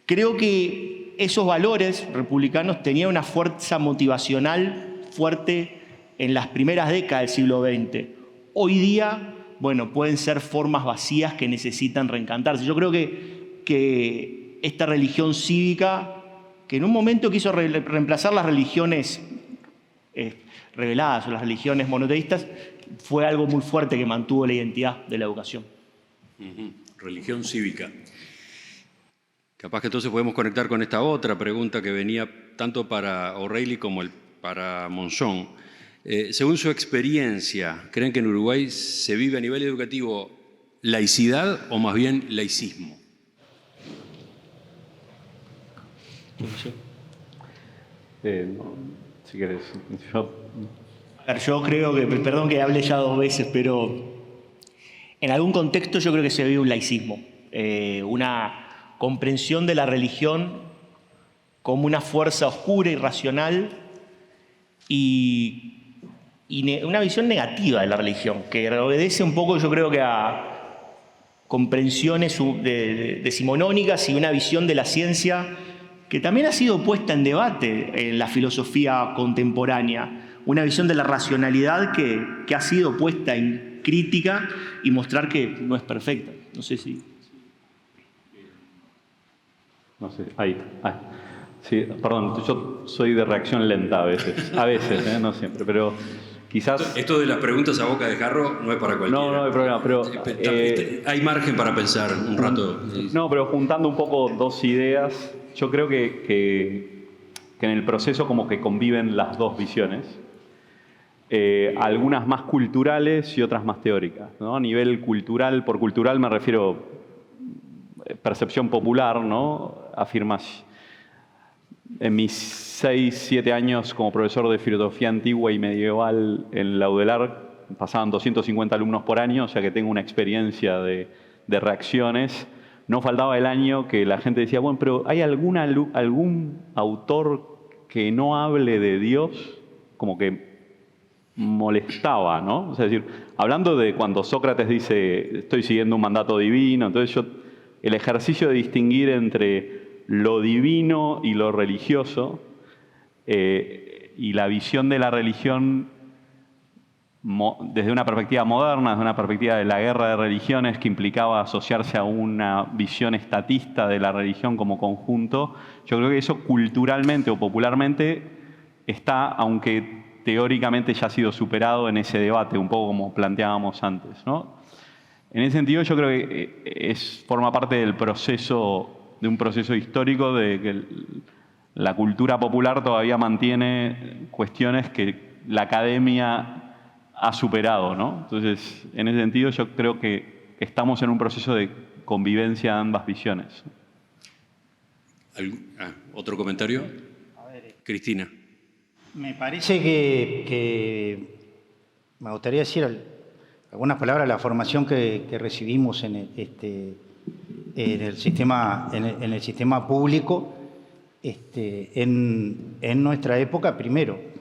Creo que esos valores republicanos tenían una fuerza motivacional fuerte en las primeras décadas del siglo XX. Hoy día, bueno, pueden ser formas vacías que necesitan reencantarse. Yo creo que esta religión cívica, que en un momento quiso reemplazar las religiones reveladas o las religiones monoteístas, fue algo muy fuerte que mantuvo la identidad de la educación. Religión cívica. Capaz que entonces podemos conectar con esta otra pregunta que venía tanto para O'Reilly como para Monzón. Según su experiencia, ¿creen que en Uruguay se vive a nivel educativo laicidad o más bien laicismo? Si querés. Yo creo que, perdón que hable ya 2 veces, pero en algún contexto yo creo que se vive un laicismo, una comprensión de la religión como una fuerza oscura, irracional y una visión negativa de la religión, que obedece un poco, yo creo que a comprensiones decimonónicas y una visión de la ciencia que también ha sido puesta en debate en la filosofía contemporánea, una visión de la racionalidad que ha sido puesta en crítica y mostrar que no es perfecta. No sé si... No sé, ahí. Sí, perdón, yo soy de reacción lenta a veces, no siempre, pero quizás... Esto de las preguntas a boca de jarro no es para cualquiera. No hay problema, pero... hay margen para pensar un rato. No, pero juntando un poco 2 ideas, yo creo que en el proceso como que conviven las 2 visiones, algunas más culturales y otras más teóricas, ¿no? A nivel cultural, por cultural me refiero percepción popular, ¿no? Afirmación. En mis 6, 7 años como profesor de filosofía antigua y medieval en la UDELAR, pasaban 250 alumnos por año, o sea que tengo una experiencia de reacciones. No faltaba el año que la gente decía, bueno, pero ¿hay algún autor que no hable de Dios? Como que molestaba, ¿no? O sea, es decir, hablando de cuando Sócrates dice, estoy siguiendo un mandato divino, entonces el ejercicio de distinguir entre lo divino y lo religioso, y la visión de la religión desde una perspectiva moderna, desde una perspectiva de la guerra de religiones que implicaba asociarse a una visión estatista de la religión como conjunto, yo creo que eso culturalmente o popularmente está, aunque teóricamente ya ha sido superado en ese debate, un poco como planteábamos antes, ¿no? En ese sentido yo creo que forma parte del proceso, de un proceso histórico de que la cultura popular todavía mantiene cuestiones que la academia ha superado, ¿no? Entonces, en ese sentido yo creo que estamos en un proceso de convivencia de ambas visiones. ¿Otro comentario? Cristina. Me parece que me gustaría decir algunas palabras de la formación que recibimos en el sistema público en nuestra época. Primero,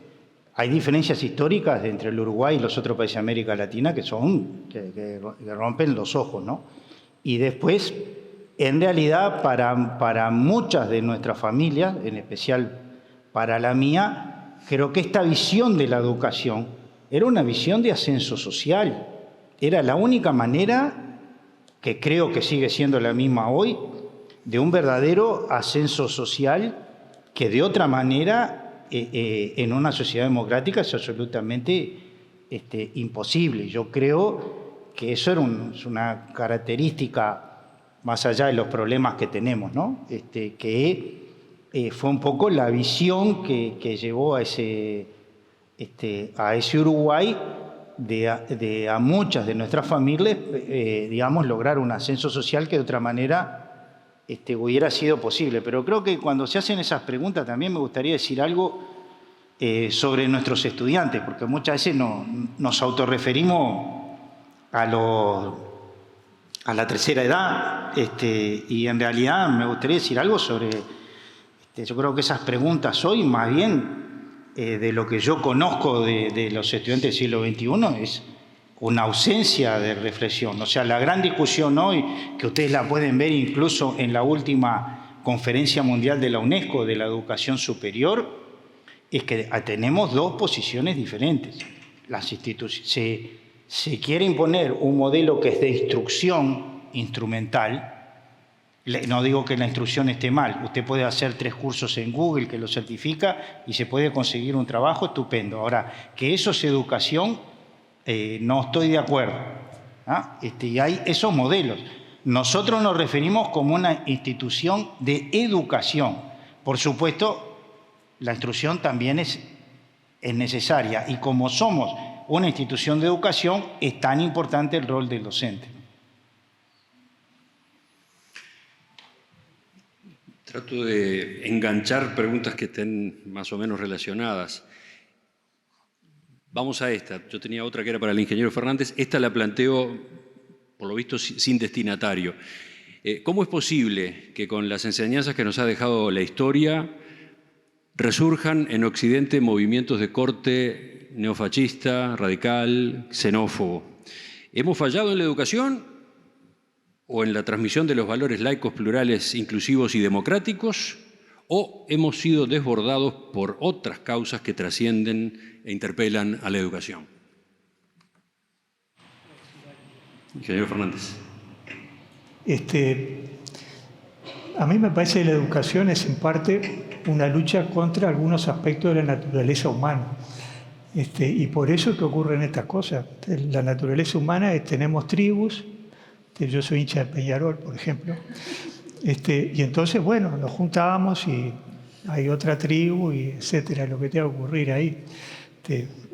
hay diferencias históricas entre el Uruguay y los otros países de América Latina que rompen los ojos, ¿no? Y después, en realidad, para muchas de nuestras familias, en especial para la mía, creo que esta visión de la educación era una visión de ascenso social. Era la única manera, que creo que sigue siendo la misma hoy, de un verdadero ascenso social que de otra manera en una sociedad democrática es absolutamente imposible. Yo creo que eso es una característica más allá de los problemas que tenemos, ¿no? Que fue un poco la visión que llevó a ese Uruguay de a muchas de nuestras familias, digamos, lograr un ascenso social que de otra manera hubiera sido posible. Pero creo que cuando se hacen esas preguntas también me gustaría decir algo sobre nuestros estudiantes, porque muchas veces nos autorreferimos a la tercera edad, y en realidad me gustaría decir algo sobre, yo creo que esas preguntas hoy, más bien de lo que yo conozco de los estudiantes del siglo XXI, es una ausencia de reflexión. O sea, la gran discusión hoy, que ustedes la pueden ver incluso en la última Conferencia Mundial de la UNESCO de la Educación Superior, es que tenemos dos posiciones diferentes. Las instituciones se quiere imponer un modelo que es de instrucción instrumental. No digo que la instrucción esté mal. Usted puede hacer 3 cursos en Google que lo certifica y se puede conseguir un trabajo estupendo. Ahora, que eso es educación, no estoy de acuerdo. Y hay esos modelos. Nosotros nos referimos como una institución de educación. Por supuesto, la instrucción también es necesaria. Y como somos una institución de educación, es tan importante el rol del docente. Trato de enganchar preguntas que estén más o menos relacionadas. Vamos a esta. Yo tenía otra que era para el ingeniero Fernández. Esta la planteo, por lo visto, sin destinatario. ¿Cómo es posible que con las enseñanzas que nos ha dejado la historia resurjan en Occidente movimientos de corte neofascista, radical, xenófobo? ¿Hemos fallado en la educación o en la transmisión de los valores laicos, plurales, inclusivos y democráticos? ¿O hemos sido desbordados por otras causas que trascienden e interpelan a la educación? Ingeniero Fernández. A mí me parece que la educación es en parte una lucha contra algunos aspectos de la naturaleza humana. Y por eso es que ocurren estas cosas. La naturaleza humana es, tenemos tribus. Yo soy hincha de Peñarol, por ejemplo. Y entonces, bueno, nos juntábamos y hay otra tribu, y etcétera, lo que te va a ocurrir ahí.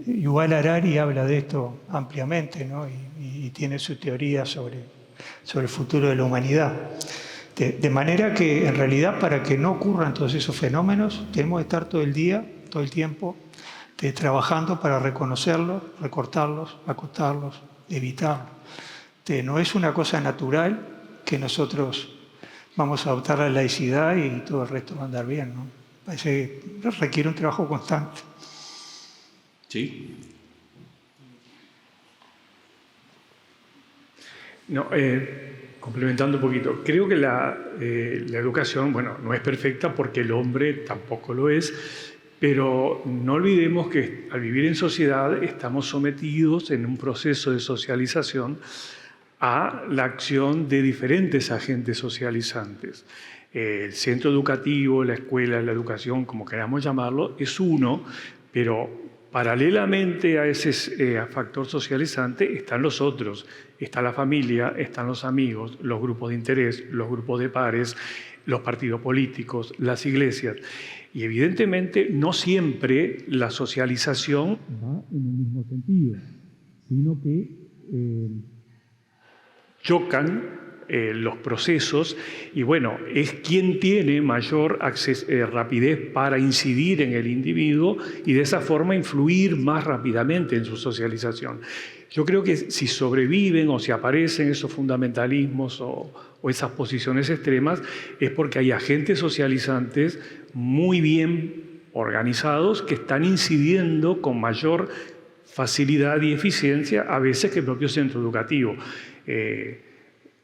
Yuval Harari habla de esto ampliamente, ¿no? Y tiene su teoría sobre el futuro de la humanidad. De manera que, en realidad, para que no ocurran todos esos fenómenos, tenemos que estar todo el día, todo el tiempo, trabajando para reconocerlos, recortarlos, acotarlos, evitarlos. No es una cosa natural que nosotros vamos a adoptar la laicidad y todo el resto va a andar bien, ¿no? Parece que requiere un trabajo constante. ¿Sí? No, complementando un poquito, creo que la educación, bueno, no es perfecta porque el hombre tampoco lo es, pero no olvidemos que al vivir en sociedad estamos sometidos en un proceso de socialización a la acción de diferentes agentes socializantes. El centro educativo, la escuela, la educación, como queramos llamarlo, es uno, pero paralelamente a ese factor socializante están los otros. Está la familia, están los amigos, los grupos de interés, los grupos de pares, los partidos políticos, las iglesias. Y evidentemente no siempre la socialización va en el mismo sentido, sino que chocan los procesos y bueno, es quien tiene mayor rapidez para incidir en el individuo y de esa forma influir más rápidamente en su socialización. Yo creo que si sobreviven o si aparecen esos fundamentalismos o esas posiciones extremas es porque hay agentes socializantes muy bien organizados que están incidiendo con mayor facilidad y eficiencia a veces que el propio centro educativo.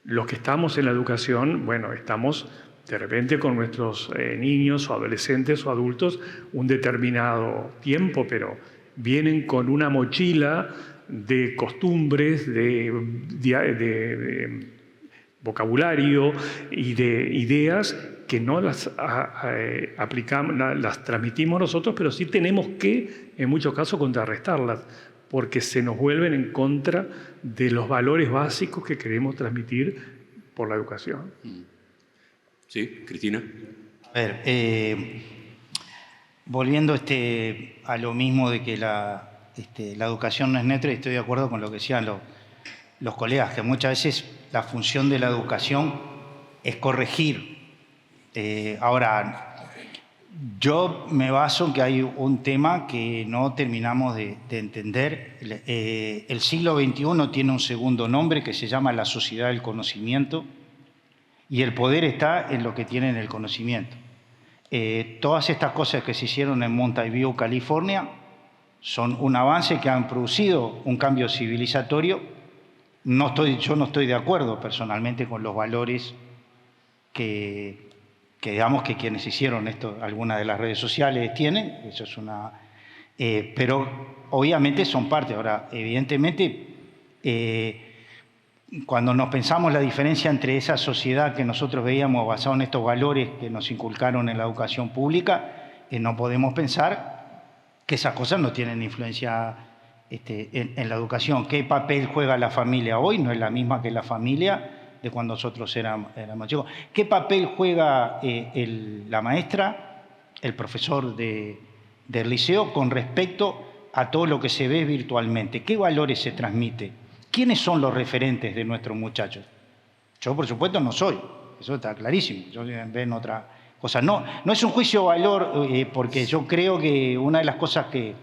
Los que estamos en la educación, bueno, estamos de repente con nuestros niños o adolescentes o adultos un determinado tiempo, pero vienen con una mochila de costumbres, de vocabulario y de ideas que no las aplicamos, las transmitimos nosotros, pero sí tenemos que, en muchos casos, contrarrestarlas, porque se nos vuelven en contra de los valores básicos que queremos transmitir por la educación. Sí, Cristina. A ver, volviendo a lo mismo de que la educación no es neutra, y estoy de acuerdo con lo que decían los colegas, que muchas veces la función de la educación es corregir. Ahora, yo me baso en que hay un tema que no terminamos de entender. El siglo XXI tiene un segundo nombre que se llama la sociedad del conocimiento, y el poder está en lo que tienen el conocimiento. Todas estas cosas que se hicieron en Mountain View, California, son un avance que han producido un cambio civilizatorio. Yo no estoy de acuerdo personalmente con los valores que digamos que quienes hicieron esto, algunas de las redes sociales tienen, eso es pero obviamente son parte. Ahora, evidentemente, cuando nos pensamos la diferencia entre esa sociedad que nosotros veíamos basada en estos valores que nos inculcaron en la educación pública, no podemos pensar que esas cosas no tienen influencia en la educación. ¿Qué papel juega la familia hoy? No es la misma que la familia de cuando nosotros éramos chicos. ¿Qué papel juega la maestra, el profesor del liceo con respecto a todo lo que se ve virtualmente? ¿Qué valores se transmite? ¿Quiénes son los referentes de nuestros muchachos? Yo, por supuesto, no soy. Eso está clarísimo. Yo ven otra cosa. No es un juicio de valor, porque yo creo que una de las cosas que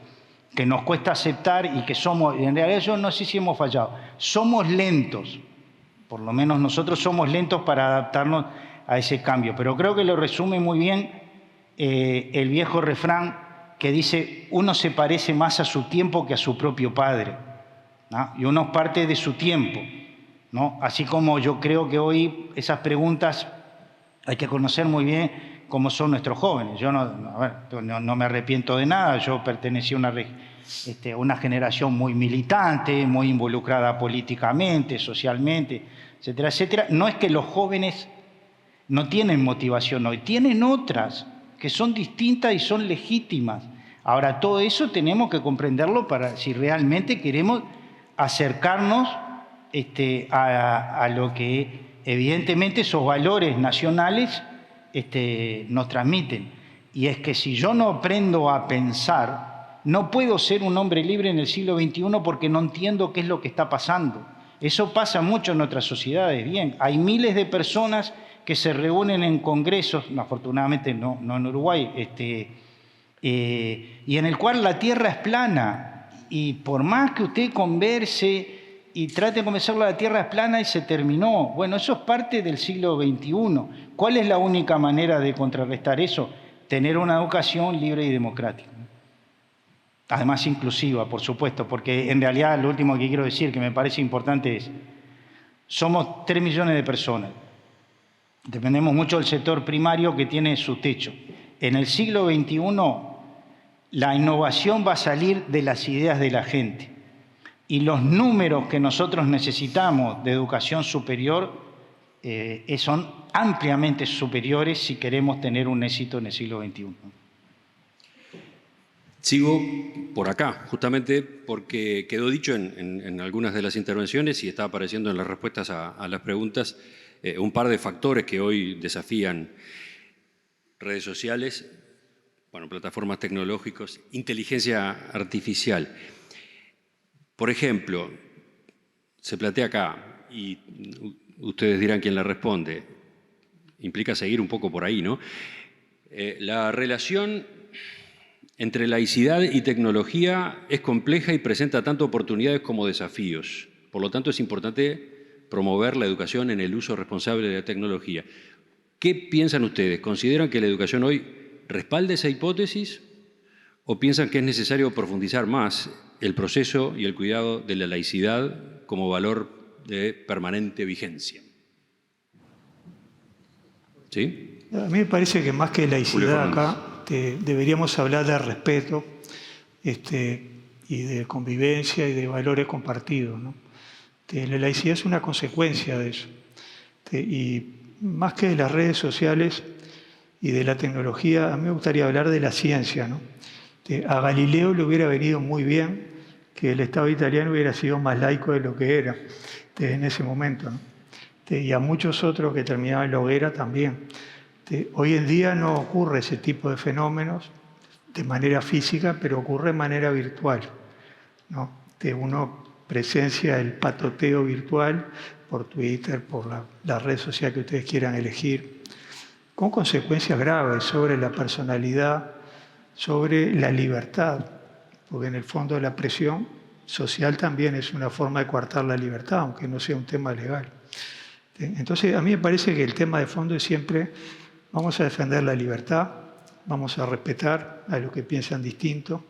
nos cuesta aceptar y que somos, en realidad yo no sé si hemos fallado, somos lentos. Por lo menos nosotros somos lentos para adaptarnos a ese cambio. Pero creo que lo resume muy bien el viejo refrán que dice: uno se parece más a su tiempo que a su propio padre, ¿no? Y uno es parte de su tiempo, ¿no? Así como yo creo que hoy esas preguntas hay que conocer muy bien cómo son nuestros jóvenes. Yo no me arrepiento de nada. Yo pertenecí a una generación muy militante, muy involucrada políticamente, socialmente, etcétera, etcétera. No es que los jóvenes no tienen motivación hoy, tienen otras que son distintas y son legítimas. Ahora, todo eso tenemos que comprenderlo para si realmente queremos acercarnos a lo que evidentemente esos valores nacionales nos transmiten. Y es que si yo no aprendo a pensar, no puedo ser un hombre libre en el siglo XXI porque no entiendo qué es lo que está pasando. Eso pasa mucho en nuestras sociedades. Bien, hay miles de personas que se reúnen en congresos, afortunadamente no en Uruguay, y en el cual la tierra es plana. Y por más que usted converse y trate de convencerlo, la tierra es plana y se terminó. Bueno, eso es parte del siglo XXI. ¿Cuál es la única manera de contrarrestar eso? Tener una educación libre y democrática. Además inclusiva, por supuesto, porque en realidad lo último que quiero decir, que me parece importante, es: somos 3 millones de personas. Dependemos mucho del sector primario, que tiene su techo. En el siglo XXI, la innovación va a salir de las ideas de la gente. Y los números que nosotros necesitamos de educación superior son ampliamente superiores si queremos tener un éxito en el siglo XXI. Sigo por acá, justamente porque quedó dicho en algunas de las intervenciones y está apareciendo en las respuestas a las preguntas un par de factores que hoy desafían redes sociales, plataformas tecnológicas, inteligencia artificial. Por ejemplo, se plantea acá, y ustedes dirán quién la responde, implica seguir un poco por ahí, ¿no? La relación entre laicidad y tecnología es compleja y presenta tanto oportunidades como desafíos. Por lo tanto, es importante promover la educación en el uso responsable de la tecnología. ¿Qué piensan ustedes? ¿Consideran que la educación hoy respalda esa hipótesis o piensan que es necesario profundizar más el proceso y el cuidado de la laicidad como valor de permanente vigencia? ¿Sí? A mí me parece que más que laicidad acá, deberíamos hablar de respeto y de convivencia y de valores compartidos, ¿no? La laicidad es una consecuencia de eso. Y más que de las redes sociales y de la tecnología, a mí me gustaría hablar de la ciencia, ¿no? A Galileo le hubiera venido muy bien que el Estado italiano hubiera sido más laico de lo que era en ese momento, ¿no? Y a muchos otros que terminaban en la hoguera también. Hoy en día no ocurre ese tipo de fenómenos de manera física, pero ocurre de manera virtual, ¿no? Uno presencia el patoteo virtual por Twitter, por la red social que ustedes quieran elegir, con consecuencias graves sobre la personalidad, sobre la libertad, porque en el fondo la presión social también es una forma de coartar la libertad, aunque no sea un tema legal. Entonces, a mí me parece que el tema de fondo es siempre, vamos a defender la libertad, vamos a respetar a los que piensan distinto,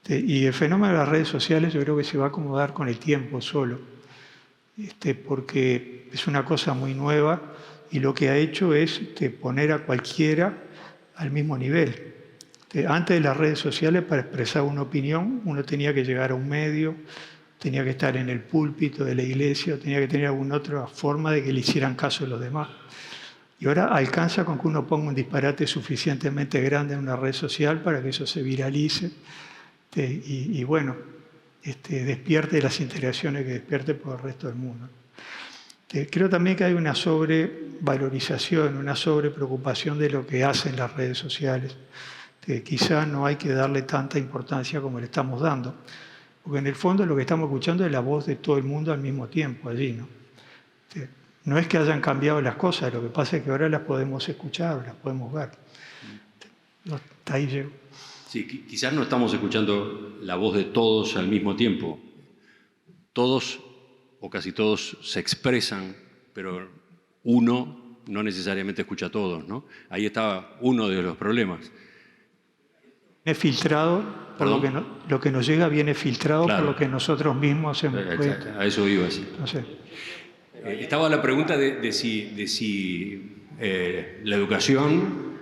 y el fenómeno de las redes sociales yo creo que se va a acomodar con el tiempo solo, porque es una cosa muy nueva y lo que ha hecho es poner a cualquiera al mismo nivel. Antes de las redes sociales, para expresar una opinión, uno tenía que llegar a un medio, tenía que estar en el púlpito de la iglesia, tenía que tener alguna otra forma de que le hicieran caso a los demás. Y ahora alcanza con que uno ponga un disparate suficientemente grande en una red social para que eso se viralice y bueno, despierte las interacciones que despierte por el resto del mundo. Creo también que hay una sobrevalorización, una sobrepreocupación de lo que hacen las redes sociales. Quizá no hay que darle tanta importancia como le estamos dando, porque en el fondo lo que estamos escuchando es la voz de todo el mundo al mismo tiempo allí, ¿no? No es que hayan cambiado las cosas, lo que pasa es que ahora las podemos escuchar, las podemos ver. Hasta ahí llego. Sí, quizás no estamos escuchando la voz de todos al mismo tiempo. Todos o casi todos se expresan, pero uno no necesariamente escucha a todos, ¿no? Ahí está uno de los problemas. Viene filtrado, por lo que nos llega viene filtrado, claro, por lo que nosotros mismos hemos puesto. A eso iba, sí. Entonces, estaba la pregunta de si la educación,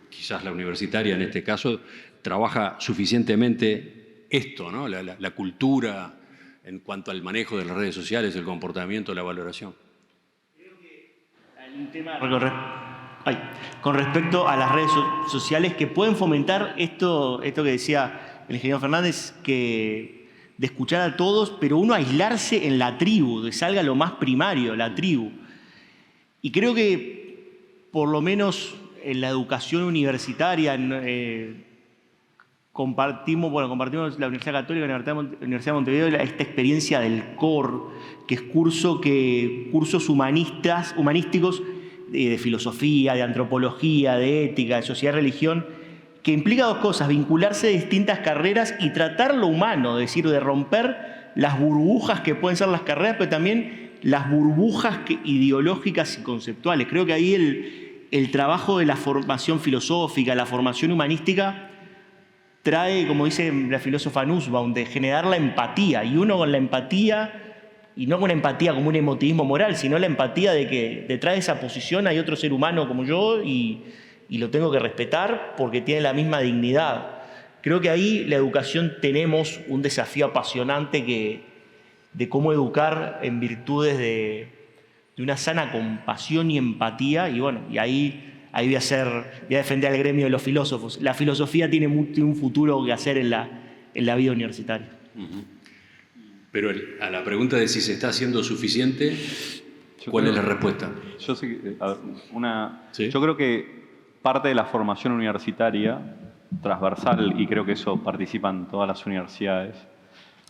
quizás la universitaria en este caso, trabaja suficientemente esto, ¿no? La cultura en cuanto al manejo de las redes sociales, el comportamiento, la valoración. Creo que hay un tema con respecto a las redes sociales que pueden fomentar esto que decía el ingeniero Fernández, que de escuchar a todos, pero uno aislarse en la tribu, de salga lo más primario, la tribu. Y creo que, por lo menos en la educación universitaria, compartimos la Universidad Católica y la Universidad de Montevideo esta experiencia del COR, que es cursos humanísticos de filosofía, de antropología, de ética, de sociedad y religión, que implica dos cosas: vincularse a distintas carreras y tratar lo humano, es decir, de romper las burbujas que pueden ser las carreras, pero también las burbujas ideológicas y conceptuales. Creo que ahí el trabajo de la formación filosófica, la formación humanística, trae, como dice la filósofa Nussbaum, de generar la empatía, y uno con la empatía, y no con empatía como un emotivismo moral, sino la empatía de que detrás de esa posición hay otro ser humano como yo y lo tengo que respetar porque tiene la misma dignidad. Creo que ahí la educación tenemos un desafío apasionante de cómo educar en virtudes de una sana compasión y empatía, y bueno, y ahí voy a defender al gremio de los filósofos. La filosofía tiene un futuro que hacer en la vida universitaria. Uh-huh. Pero a la pregunta de si se está haciendo suficiente, ¿cuál es la respuesta? Yo creo que parte de la formación universitaria transversal, y creo que eso participan todas las universidades,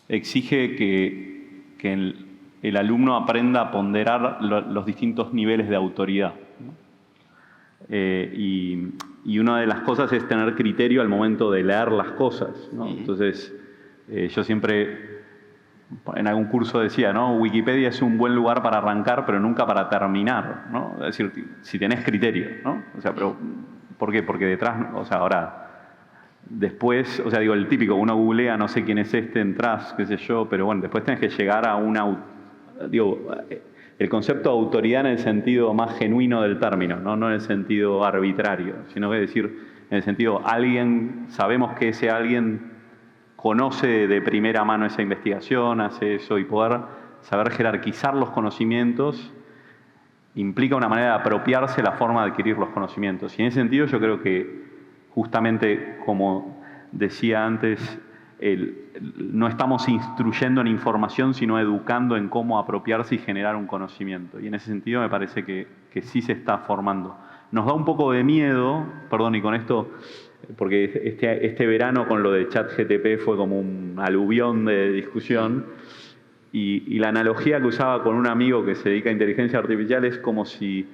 exige que el alumno aprenda a ponderar los distintos niveles de autoridad, ¿no? Y una de las cosas es tener criterio al momento de leer las cosas, ¿no? Entonces, yo siempre en algún curso decía, ¿no? Wikipedia es un buen lugar para arrancar, pero nunca para terminar, ¿no? Es decir, si tenés criterio, ¿no? O sea, pero ¿por qué? Porque detrás, o sea, ahora, después, o sea, digo, el típico, uno googlea, no sé quién es entras, qué sé yo, pero bueno, después tenés que llegar a el concepto de autoridad en el sentido más genuino del término, no en el sentido arbitrario, sino que decir, en el sentido, sabemos que ese alguien conoce de primera mano esa investigación, hace eso, y poder saber jerarquizar los conocimientos implica una manera de apropiarse la forma de adquirir los conocimientos. Y en ese sentido yo creo que justamente, como decía antes, no estamos instruyendo en información, sino educando en cómo apropiarse y generar un conocimiento. Y en ese sentido me parece que sí se está formando. Nos da un poco de miedo, perdón, y con esto, porque este verano con lo de ChatGPT fue como un aluvión de discusión, y la analogía que usaba con un amigo que se dedica a inteligencia artificial es como si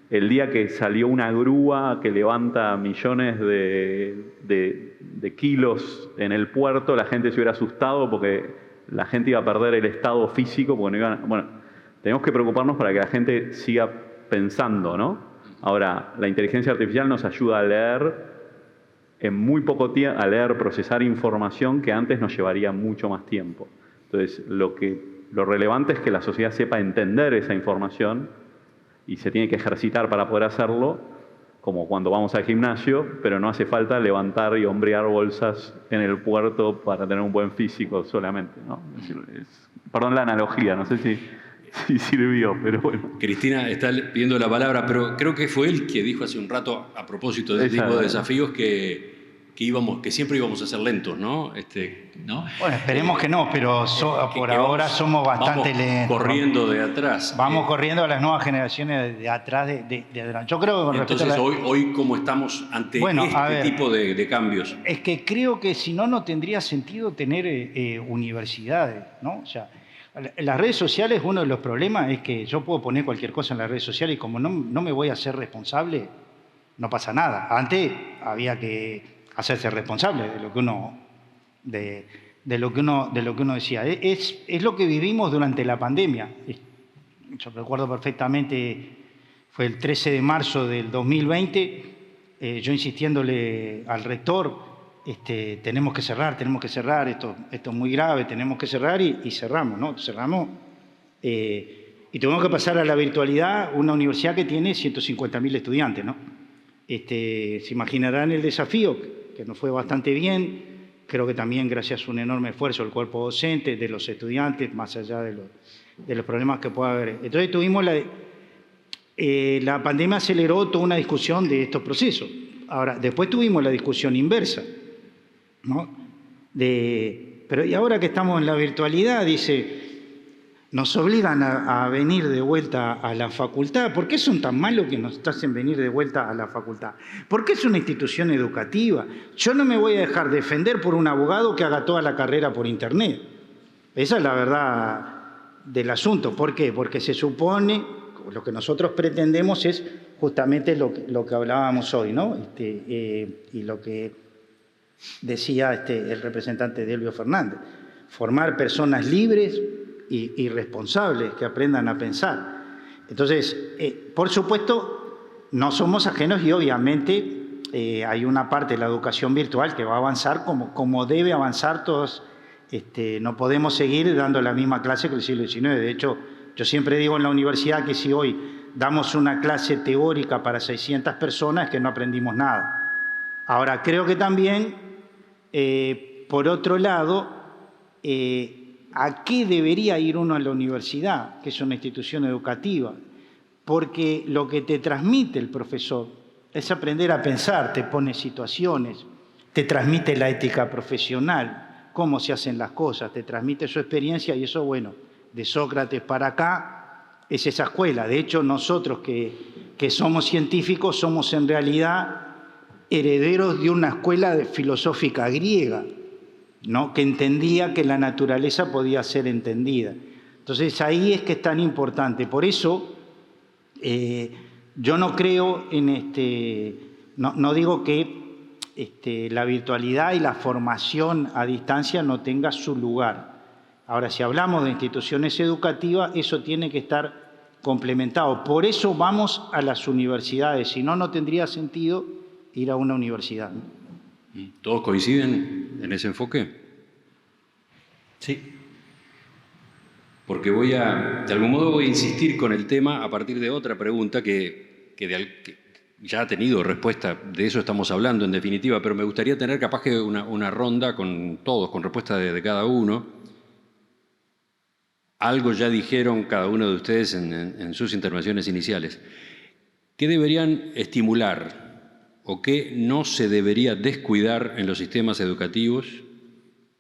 el día que salió una grúa que levanta millones de kilos en el puerto, la gente se hubiera asustado porque la gente iba a perder el estado físico, porque no iban. Bueno, tenemos que preocuparnos para que la gente siga pensando, ¿no? Ahora, la inteligencia artificial nos ayuda a leer en muy poco tiempo, a leer, procesar información que antes nos llevaría mucho más tiempo. Entonces, lo relevante es que la sociedad sepa entender esa información y se tiene que ejercitar para poder hacerlo, como cuando vamos al gimnasio, pero no hace falta levantar y hombrear bolsas en el puerto para tener un buen físico solamente, ¿no? Perdón la analogía, no sé si sirvió, pero bueno. Cristina está pidiendo la palabra, pero creo que fue él que dijo hace un rato, a propósito de este tipo de desafíos, que siempre íbamos a ser lentos, ¿no? ¿no? Bueno, esperemos que no, pero por ahora somos bastante lentos. Corriendo de atrás. Vamos corriendo a las nuevas generaciones de atrás, de adelante. Yo creo que entonces, hoy ¿cómo estamos ante tipo de cambios? Es que creo que si no tendría sentido tener universidades, ¿no? O sea, las redes sociales, uno de los problemas es que yo puedo poner cualquier cosa en las redes sociales y como no me voy a hacer responsable, no pasa nada. Antes había que hacerse responsable de lo que uno decía. Es lo que vivimos durante la pandemia. Yo recuerdo perfectamente, fue el 13 de marzo del 2020, yo insistiéndole al rector, tenemos que cerrar, esto es muy grave, tenemos que cerrar y cerramos, ¿no? Cerramos y tuvimos que pasar a la virtualidad, una universidad que tiene 150.000 estudiantes, ¿no? Se imaginarán el desafío, que nos fue bastante bien, creo que también gracias a un enorme esfuerzo del cuerpo docente, de los estudiantes, más allá de los problemas que pueda haber. Entonces tuvimos la pandemia aceleró toda una discusión de estos procesos. Ahora, después tuvimos la discusión inversa, ¿no? Pero y ahora que estamos en la virtualidad, nos obligan a venir de vuelta a la facultad. ¿Por qué son tan malos que nos hacen venir de vuelta a la facultad? Porque es una institución educativa. Yo no me voy a dejar defender por un abogado que haga toda la carrera por internet. Esa es la verdad del asunto. ¿Por qué? Porque se supone, lo que nosotros pretendemos es justamente lo que hablábamos hoy, ¿no? Y lo que decía el representante Delvio Fernández. Formar personas libres y responsables que aprendan a pensar. Entonces, por supuesto, no somos ajenos y obviamente hay una parte de la educación virtual que va a avanzar como debe avanzar todos. No podemos seguir dando la misma clase que el siglo XIX. De hecho, yo siempre digo en la universidad que si hoy damos una clase teórica para 600 personas es que no aprendimos nada. Ahora, creo que también, por otro lado, ¿a qué debería ir uno a la universidad, que es una institución educativa? Porque lo que te transmite el profesor es aprender a pensar, te pone situaciones, te transmite la ética profesional, cómo se hacen las cosas, te transmite su experiencia y eso, bueno, de Sócrates para acá es esa escuela. De hecho, nosotros que somos científicos somos en realidad herederos de una escuela filosófica griega, ¿no? Que entendía que la naturaleza podía ser entendida. Entonces ahí es que es tan importante. Por eso yo no creo en no digo que la virtualidad y la formación a distancia no tenga su lugar. Ahora, si hablamos de instituciones educativas, eso tiene que estar complementado. Por eso vamos a las universidades, si no, no tendría sentido ir a una universidad. ¿Todos coinciden en ese enfoque? Sí. porque de algún modo voy a insistir con el tema a partir de otra pregunta que ya ha tenido respuesta, de eso estamos hablando en definitiva, pero me gustaría tener capaz que una ronda con todos, con respuesta de cada uno. Algo ya dijeron cada uno de ustedes en sus intervenciones iniciales. ¿Qué deberían estimular o qué no se debería descuidar en los sistemas educativos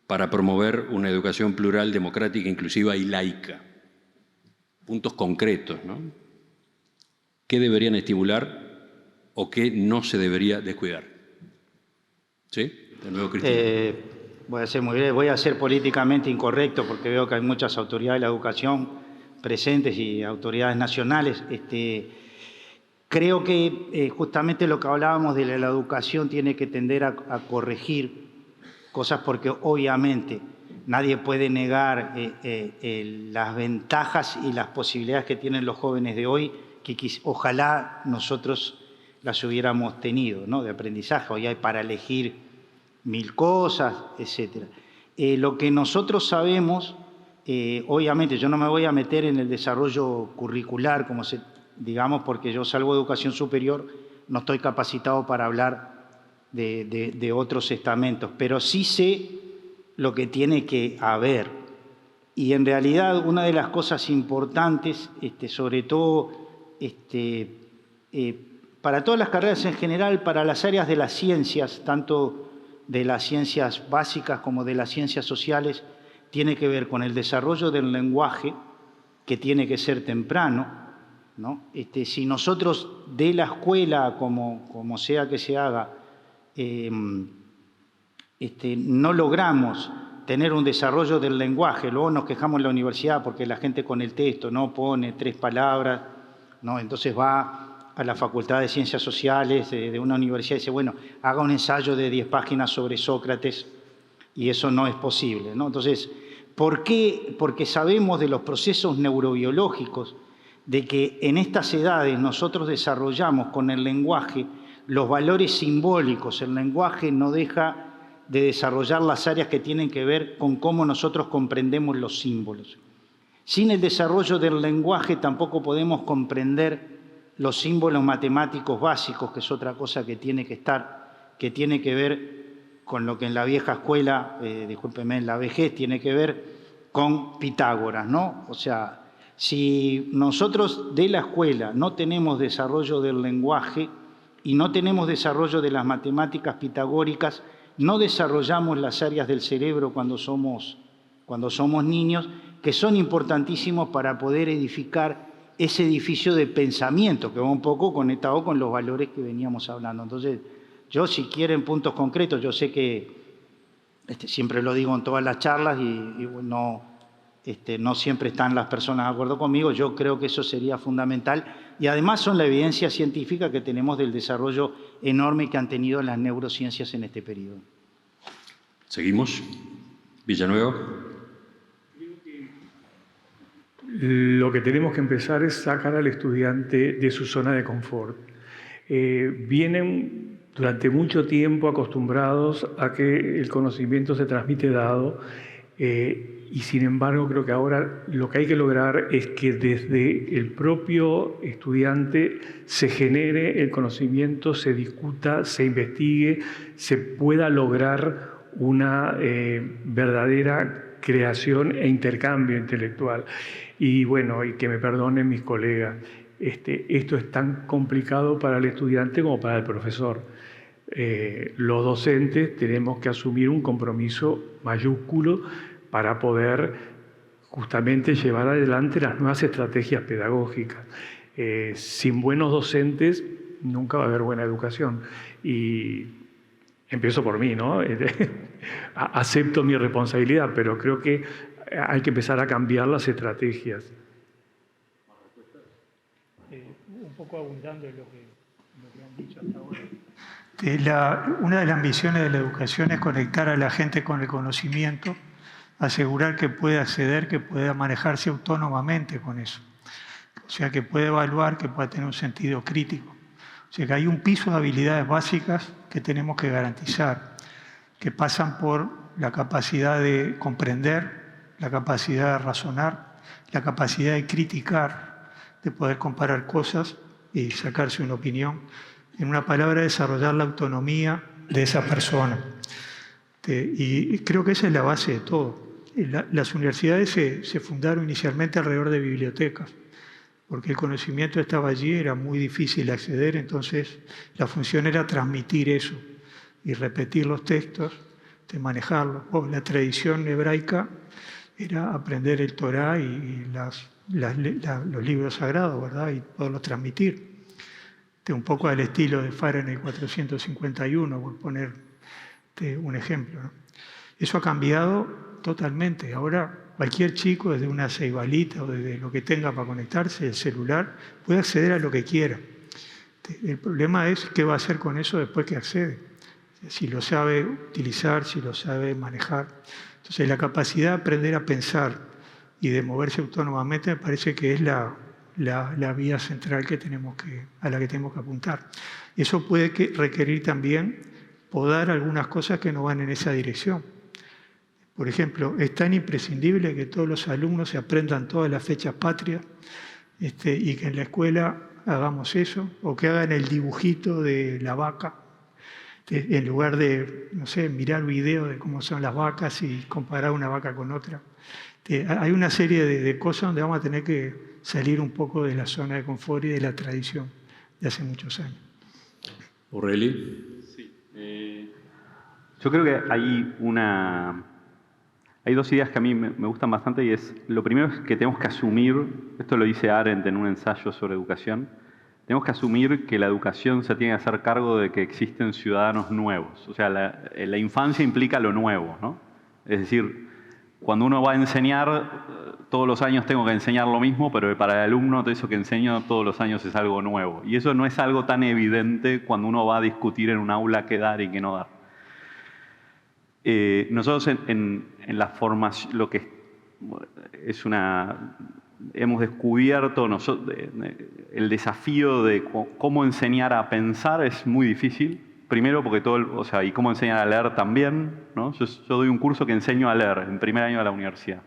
para promover una educación plural, democrática, inclusiva y laica? Puntos concretos, ¿no? ¿Qué deberían estimular o qué no se debería descuidar? ¿Sí? De nuevo, Cristina. Voy a ser muy breve, voy a ser políticamente incorrecto porque veo que hay muchas autoridades de la educación presentes y autoridades nacionales. Creo que justamente lo que hablábamos de la educación tiene que tender a corregir cosas porque obviamente nadie puede negar las ventajas y las posibilidades que tienen los jóvenes de hoy, que ojalá nosotros las hubiéramos tenido, ¿no? De aprendizaje. Hoy hay para elegir 1000 cosas, etc. Lo que nosotros sabemos, obviamente yo no me voy a meter en el desarrollo curricular, digamos, porque yo salvo de educación superior, no estoy capacitado para hablar de otros estamentos, pero sí sé lo que tiene que haber. Y en realidad una de las cosas importantes, sobre todo para todas las carreras en general, para las áreas de las ciencias, tanto de las ciencias básicas como de las ciencias sociales, tiene que ver con el desarrollo del lenguaje, que tiene que ser temprano, ¿no? Si nosotros de la escuela, como sea que se haga, no logramos tener un desarrollo del lenguaje, luego nos quejamos en la universidad porque la gente con el texto no pone 3 palabras, ¿no? Entonces va a la Facultad de Ciencias Sociales de una universidad y dice, bueno, haga un ensayo de 10 páginas sobre Sócrates, y eso no es posible, ¿no? Entonces, ¿por qué? Porque sabemos de los procesos neurobiológicos, de que en estas edades nosotros desarrollamos con el lenguaje los valores simbólicos. El lenguaje no deja de desarrollar las áreas que tienen que ver con cómo nosotros comprendemos los símbolos. Sin el desarrollo del lenguaje tampoco podemos comprender los símbolos matemáticos básicos, que es otra cosa que tiene que estar, que tiene que ver con lo que en la vieja escuela, discúlpeme, en la vejez, tiene que ver con Pitágoras, ¿no? O sea, si nosotros de la escuela no tenemos desarrollo del lenguaje y no tenemos desarrollo de las matemáticas pitagóricas, no desarrollamos las áreas del cerebro cuando somos niños, que son importantísimos para poder edificar ese edificio de pensamiento que va un poco conectado con los valores que veníamos hablando. Entonces, yo si quieren puntos concretos, yo sé que siempre lo digo en todas las charlas y no siempre están las personas de acuerdo conmigo, yo creo que eso sería fundamental y además son la evidencia científica que tenemos del desarrollo enorme que han tenido las neurociencias en este periodo. Seguimos. Villanueva. Lo que tenemos que empezar es sacar al estudiante de su zona de confort. Vienen durante mucho tiempo acostumbrados a que el conocimiento se transmite dado y sin embargo creo que ahora lo que hay que lograr es que desde el propio estudiante se genere el conocimiento, se discuta, se investigue, se pueda lograr una verdadera creación e intercambio intelectual. Y bueno, y que me perdonen mis colegas, esto es tan complicado para el estudiante como para el profesor. Los docentes tenemos que asumir un compromiso mayúsculo para poder justamente llevar adelante las nuevas estrategias pedagógicas. Sin buenos docentes nunca va a haber buena educación. Y empiezo por mí, ¿no? Acepto mi responsabilidad, pero creo que hay que empezar a cambiar las estrategias. Un poco abundando en lo que han dicho hasta ahora. Una de las ambiciones de la educación es conectar a la gente con el conocimiento, asegurar que pueda acceder, que pueda manejarse autónomamente con eso. O sea, que pueda evaluar, que pueda tener un sentido crítico. O sea, que hay un piso de habilidades básicas que tenemos que garantizar, que pasan por la capacidad de comprender, la capacidad de razonar, la capacidad de criticar, de poder comparar cosas y sacarse una opinión. En una palabra, desarrollar la autonomía de esa persona. Y creo que esa es la base de todo. Las universidades se fundaron inicialmente alrededor de bibliotecas, porque el conocimiento estaba allí, era muy difícil acceder, entonces la función era transmitir eso y repetir los textos, de manejarlos. La tradición hebraica era aprender el Torá y los libros sagrados, ¿verdad? Y poderlos transmitir. Un poco al estilo de Fahrenheit 451, por poner un ejemplo, ¿no? Eso ha cambiado totalmente. Ahora cualquier chico, desde una ceibalita o desde lo que tenga para conectarse, el celular, puede acceder a lo que quiera. El problema es qué va a hacer con eso después que accede. Si lo sabe utilizar, si lo sabe manejar. Entonces la capacidad de aprender a pensar y de moverse autónomamente me parece que es la vía central a la que tenemos que apuntar. Eso puede requerir también podar algunas cosas que no van en esa dirección. Por ejemplo, es tan imprescindible que todos los alumnos se aprendan todas las fechas patrias y que en la escuela hagamos eso, o que hagan el dibujito de la vaca, en lugar de, no sé, mirar videos de cómo son las vacas y comparar una vaca con otra. Hay una serie de cosas donde vamos a tener que salir un poco de la zona de confort y de la tradición de hace muchos años. Aureli. Sí. Yo creo que hay dos ideas que a mí me gustan bastante, y es, lo primero es que tenemos que asumir, esto lo dice Arendt en un ensayo sobre educación, tenemos que asumir que la educación se tiene que hacer cargo de que existen ciudadanos nuevos. O sea, la infancia implica lo nuevo, ¿no? Es decir, cuando uno va a enseñar, todos los años tengo que enseñar lo mismo, pero para el alumno eso que enseño todos los años es algo nuevo. Y eso no es algo tan evidente cuando uno va a discutir en un aula qué dar y qué no dar. Nosotros en la formación, lo que es hemos descubierto el desafío de cómo enseñar a pensar es muy difícil. Primero porque y cómo enseñar a leer también, ¿no? Yo doy un curso que enseño a leer en primer año de la universidad.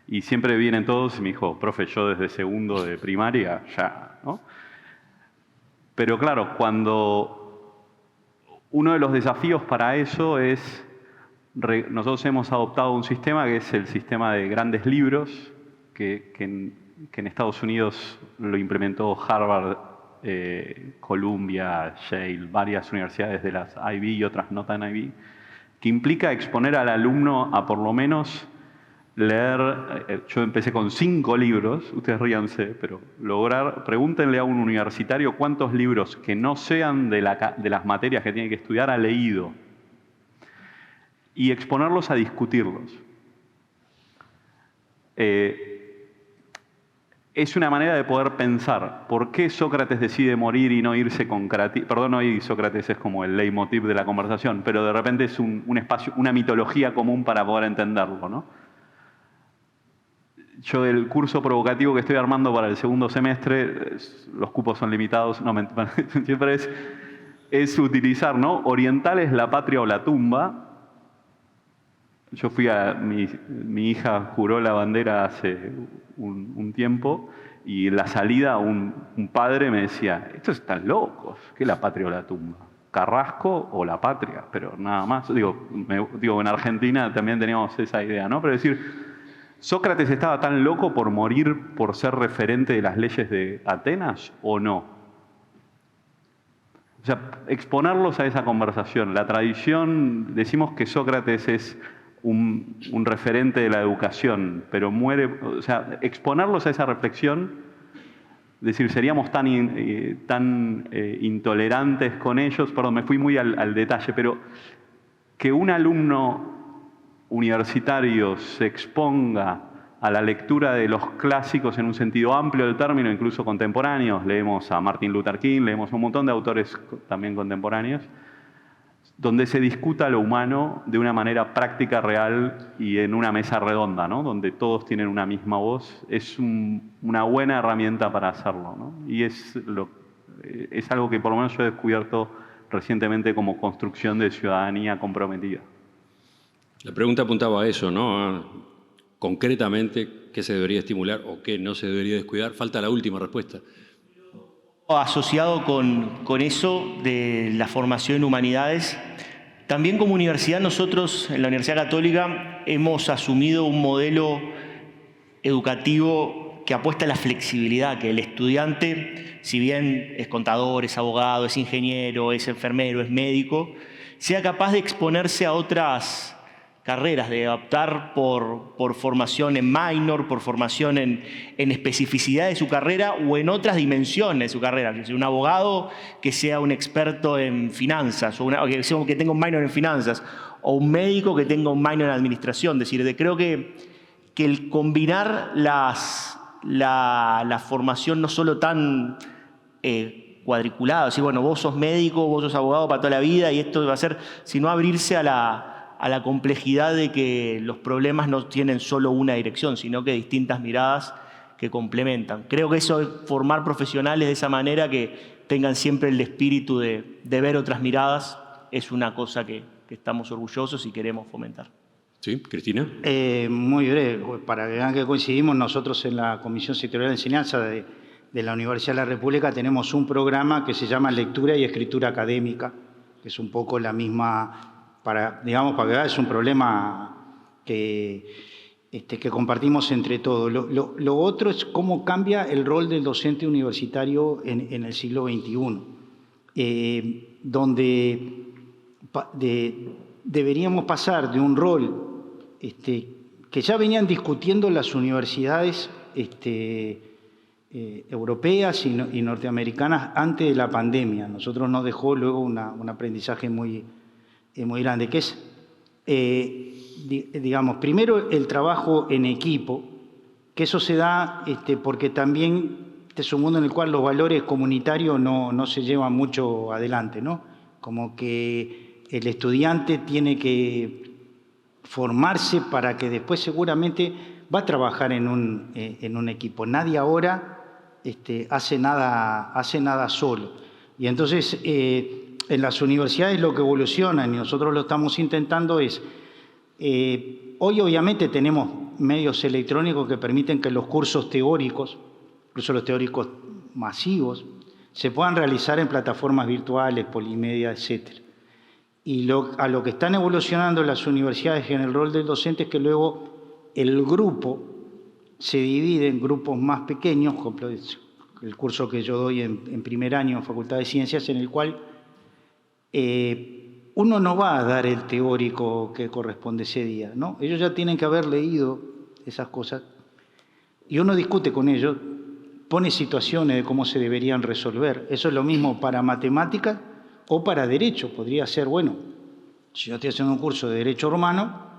Y siempre vienen todos y me dijo, profe, yo desde segundo de primaria ya, ¿no? Pero claro, cuando uno de los desafíos para eso es, nosotros hemos adoptado un sistema que es el sistema de grandes libros, que en Estados Unidos lo implementó Harvard, Columbia, Yale, varias universidades de las Ivy y otras no tan Ivy, que implica exponer al alumno a por lo menos leer, yo empecé con 5 libros, ustedes ríanse, pero pregúntenle a un universitario cuántos libros que no sean de las materias que tiene que estudiar ha leído, y exponerlos a discutirlos. Es una manera de poder pensar por qué Sócrates decide morir y no irse con Cratías. Perdón, hoy Sócrates es como el leitmotiv de la conversación, pero de repente es un espacio, una mitología común para poder entenderlo, ¿no? Yo el curso provocativo que estoy armando para el segundo semestre, los cupos son limitados, siempre es utilizar, ¿no? Orientales, la patria o la tumba. Yo mi hija juró la bandera hace un tiempo, y en la salida un padre me decía, estos están locos, ¿qué es la patria o la tumba? ¿Carrasco o la patria? Pero nada más. Digo, en Argentina también teníamos esa idea, ¿no? Pero es decir, ¿Sócrates estaba tan loco por morir por ser referente de las leyes de Atenas o no? O sea, exponerlos a esa conversación. La tradición, decimos que Sócrates es un referente de la educación, pero muere, o sea, exponerlos a esa reflexión, decir, seríamos tan intolerantes con ellos, perdón, me fui muy al detalle, pero que un alumno universitario se exponga a la lectura de los clásicos en un sentido amplio del término, incluso contemporáneos, leemos a Martin Luther King, leemos a un montón de autores también contemporáneos, donde se discuta lo humano de una manera práctica, real y en una mesa redonda, ¿no? Donde todos tienen una misma voz, es una buena herramienta para hacerlo, ¿no? Y es algo que por lo menos yo he descubierto recientemente como construcción de ciudadanía comprometida. La pregunta apuntaba a eso, ¿no? Concretamente, qué se debería estimular o qué no se debería descuidar? Falta la última respuesta. Asociado con eso de la formación en humanidades, también como universidad nosotros en la Universidad Católica hemos asumido un modelo educativo que apuesta a la flexibilidad, que el estudiante, si bien es contador, es abogado, es ingeniero, es enfermero, es médico, sea capaz de exponerse a otras carreras, de optar por formación en minor, por formación en especificidad de su carrera o en otras dimensiones de su carrera. Que sea un abogado que sea un experto en finanzas, o que tenga un minor en finanzas, o un médico que tenga un minor en administración. Es decir, creo que el combinar la formación no solo tan cuadriculada, así, bueno, vos sos médico, vos sos abogado para toda la vida y esto va a ser, sino abrirse a la complejidad de que los problemas no tienen solo una dirección, sino que distintas miradas que complementan. Creo que eso es formar profesionales de esa manera, que tengan siempre el espíritu de ver otras miradas, es una cosa que estamos orgullosos y queremos fomentar. ¿Sí, Cristina? Muy breve, para que vean que coincidimos, nosotros en la Comisión Sectorial de Enseñanza de la Universidad de la República tenemos un programa que se llama Lectura y Escritura Académica, que es un poco la misma, para que vean, es un problema que compartimos entre todos. Lo otro es cómo cambia el rol del docente universitario en el siglo XXI, donde deberíamos pasar de un rol que ya venían discutiendo las universidades europeas y norteamericanas antes de la pandemia. Nosotros nos dejó luego un aprendizaje muy grande, que es, digamos, primero el trabajo en equipo, que eso se da porque también es un mundo en el cual los valores comunitarios no se llevan mucho adelante, ¿no? Como que el estudiante tiene que formarse para que después seguramente va a trabajar en un equipo. Nadie ahora hace nada solo. Y entonces en las universidades lo que evolucionan, y nosotros lo estamos intentando, es, hoy obviamente tenemos medios electrónicos que permiten que los cursos teóricos, incluso los teóricos masivos, se puedan realizar en plataformas virtuales, polimedia, etc. Y a lo que están evolucionando las universidades en el rol del docente es que luego el grupo se divide en grupos más pequeños, como el curso que yo doy en primer año en Facultad de Ciencias, en el cual uno no va a dar el teórico que corresponde ese día, ¿no? Ellos ya tienen que haber leído esas cosas y uno discute con ellos, pone situaciones de cómo se deberían resolver. Eso es lo mismo para matemáticas o para derecho. Podría ser, bueno, si yo estoy haciendo un curso de derecho romano,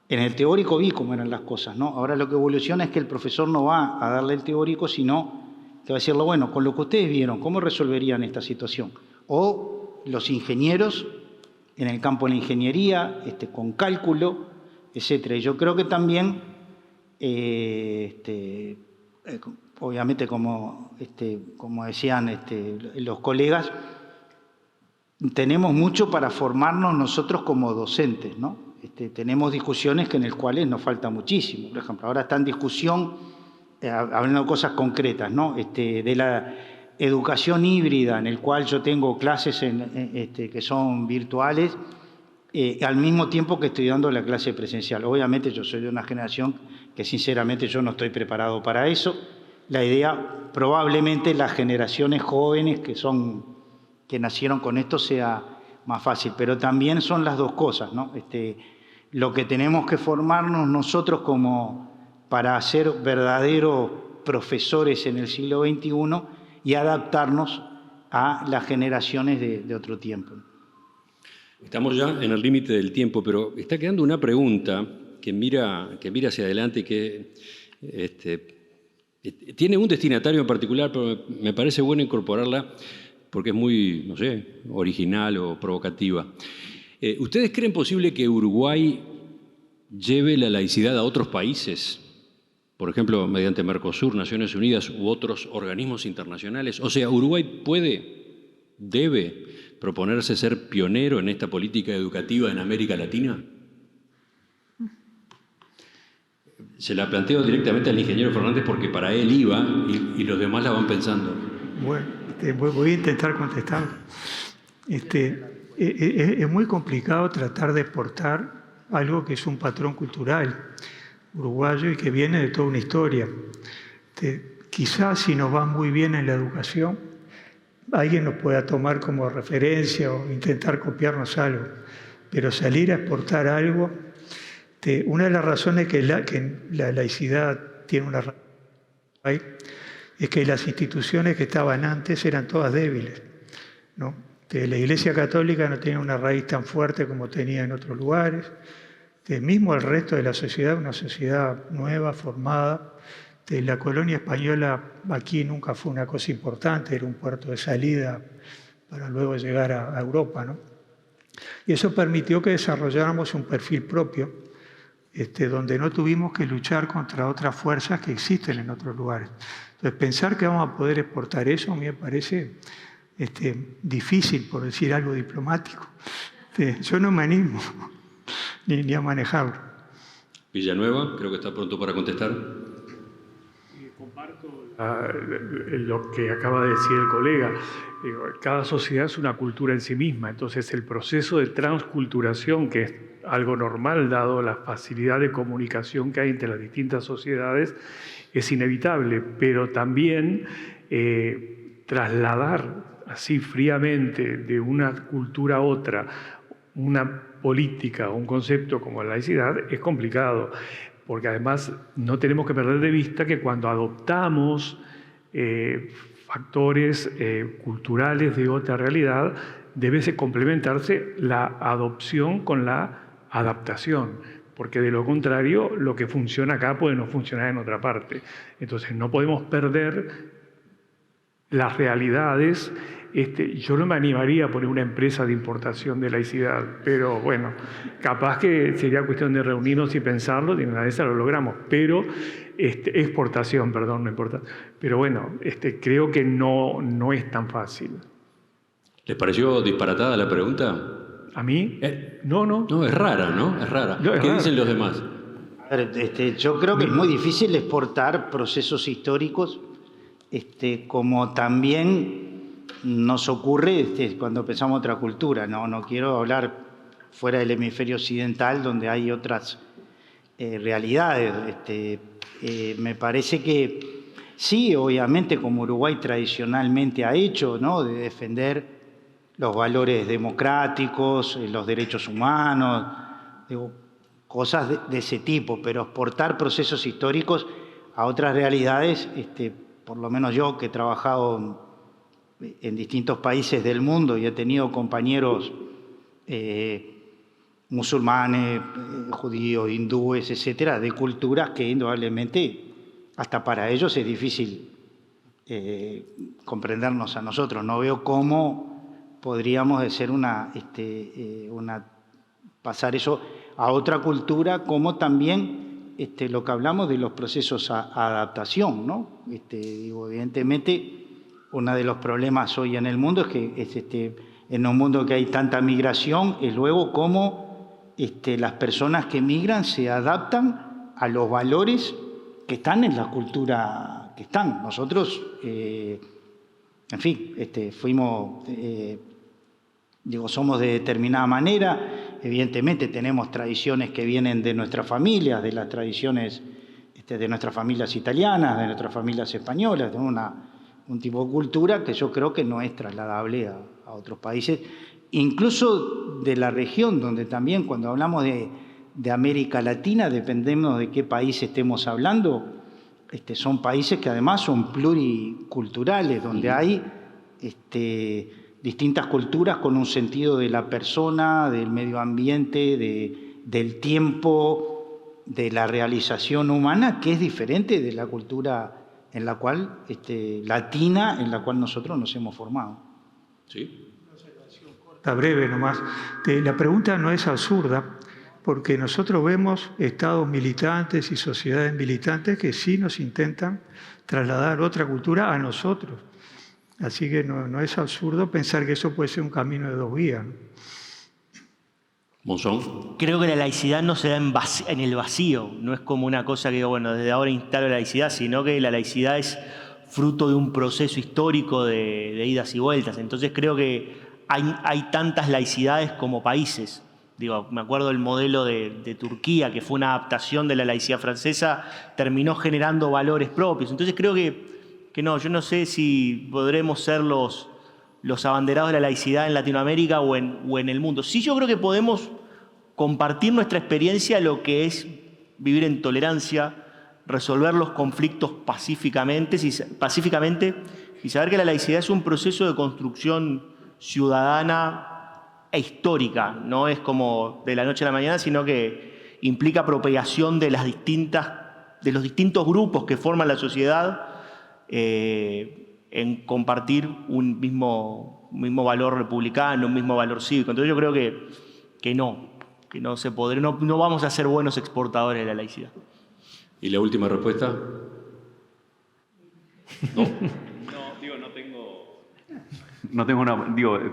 en el teórico vi cómo eran las cosas, ¿no? Ahora lo que evoluciona es que el profesor no va a darle el teórico, sino que va a decirle, bueno, con lo que ustedes vieron, ¿cómo resolverían esta situación? O los ingenieros en el campo de la ingeniería, con cálculo, etc. Y yo creo que también, obviamente, como decían los colegas, tenemos mucho para formarnos nosotros como docentes, ¿no? Tenemos discusiones en las cuales nos falta muchísimo. Por ejemplo, ahora está en discusión, hablando de cosas concretas, ¿no? De la educación híbrida, en el cual yo tengo clases que son virtuales, al mismo tiempo que estoy dando la clase presencial. Obviamente yo soy de una generación que sinceramente yo no estoy preparado para eso. La idea, probablemente las generaciones jóvenes que nacieron con esto sea más fácil, pero también son las dos cosas, ¿no? Lo que tenemos que formarnos nosotros como para ser verdaderos profesores en el siglo XXI y adaptarnos a las generaciones de otro tiempo. Estamos ya en el límite del tiempo, pero está quedando una pregunta que mira hacia adelante y que tiene un destinatario en particular, pero me parece bueno incorporarla porque es muy, no sé, original o provocativa. ¿Ustedes creen posible que Uruguay lleve la laicidad a otros países? Por ejemplo, mediante Mercosur, Naciones Unidas u otros organismos internacionales. O sea, ¿Uruguay debe proponerse ser pionero en esta política educativa en América Latina? Se la planteo directamente al ingeniero Fernández porque para él iba y los demás la van pensando. Bueno, voy a intentar contestar. Es muy complicado tratar de exportar algo que es un patrón cultural uruguayo y que viene de toda una historia. Quizás si nos va muy bien en la educación, alguien nos pueda tomar como referencia o intentar copiarnos algo, pero salir a exportar algo, una de las razones que la laicidad tiene una razón es que las instituciones que estaban antes eran todas débiles, ¿no? La Iglesia Católica no tenía una raíz tan fuerte como tenía en otros lugares. Mismo el resto de la sociedad, una sociedad nueva, formada. La colonia española aquí nunca fue una cosa importante, era un puerto de salida para luego llegar a Europa, ¿no? Y eso permitió que desarrolláramos un perfil propio, donde no tuvimos que luchar contra otras fuerzas que existen en otros lugares. Entonces, pensar que vamos a poder exportar eso a mí me parece difícil, por decir algo diplomático. Yo no me animo ni a manejarlo. Villanueva, creo que está pronto para contestar. Comparto lo que acaba de decir el colega. Cada sociedad es una cultura en sí misma, entonces el proceso de transculturación, que es algo normal dado la facilidad de comunicación que hay entre las distintas sociedades, es inevitable, pero también trasladar así fríamente de una cultura a otra una política o un concepto como la laicidad es complicado, porque además no tenemos que perder de vista que cuando adoptamos factores culturales de otra realidad, debe complementarse la adopción con la adaptación, porque de lo contrario, lo que funciona acá puede no funcionar en otra parte. Entonces no podemos perder las realidades. Yo no me animaría a poner una empresa de importación de laicidad, pero bueno, capaz que sería cuestión de reunirnos y pensarlo, y una vez lo logramos, pero exportación, perdón, no importa. Pero bueno, creo que no es tan fácil. ¿Les pareció disparatada la pregunta? ¿A mí? No. No, es rara, ¿no? Es rara. No, es ¿Qué rara. dicen los demás? A ver, yo creo que es muy difícil exportar procesos históricos, como también nos ocurre cuando pensamos otra cultura. No quiero hablar fuera del hemisferio occidental, donde hay otras realidades. Me parece que sí, obviamente, como Uruguay tradicionalmente ha hecho, ¿no?, de defender los valores democráticos, los derechos humanos, digo, cosas de ese tipo, pero exportar procesos históricos a otras realidades, por lo menos yo que he trabajado en distintos países del mundo y he tenido compañeros musulmanes, judíos, hindúes, etcétera, de culturas que indudablemente hasta para ellos es difícil comprendernos a nosotros. No veo cómo podríamos hacer pasar eso a otra cultura, como también lo que hablamos de los procesos a adaptación, ¿no? Evidentemente, uno de los problemas hoy en el mundo es que en un mundo que hay tanta migración, es luego cómo las personas que migran se adaptan a los valores que están en la cultura que están. Nosotros, en fin, somos de determinada manera. Evidentemente tenemos tradiciones que vienen de nuestras familias, de las tradiciones de nuestras familias italianas, de nuestras familias españolas. Tenemos un tipo de cultura que yo creo que no es trasladable a otros países, incluso de la región, donde también cuando hablamos de América Latina, dependemos de qué país estemos hablando, son países que además son pluriculturales, donde hay distintas culturas con un sentido de la persona, del medio ambiente, del tiempo, de la realización humana, que es diferente de la cultura en la cual, latina, en la cual nosotros nos hemos formado. Sí. Está breve nomás. La pregunta no es absurda, porque nosotros vemos estados militantes y sociedades militantes que sí nos intentan trasladar otra cultura a nosotros. Así que no es absurdo pensar que eso puede ser un camino de dos vías, ¿no? Monzón. Creo que la laicidad no se da en el vacío, no es como una cosa que, bueno, desde ahora instalo la laicidad, sino que la laicidad es fruto de un proceso histórico de idas y vueltas. Entonces creo que hay tantas laicidades como países. Digo, me acuerdo del modelo de Turquía, que fue una adaptación de la laicidad francesa, terminó generando valores propios. Entonces creo que no, yo no sé si podremos ser los abanderados de la laicidad en Latinoamérica o en el mundo. Sí, yo creo que podemos compartir nuestra experiencia, lo que es vivir en tolerancia, resolver los conflictos pacíficamente y saber que la laicidad es un proceso de construcción ciudadana e histórica. No es como de la noche a la mañana, sino que implica apropiación de los distintos grupos que forman la sociedad en compartir un mismo valor republicano, un mismo valor cívico. Entonces yo creo que no se podrá, no vamos a ser buenos exportadores de la laicidad. ¿Y la última respuesta?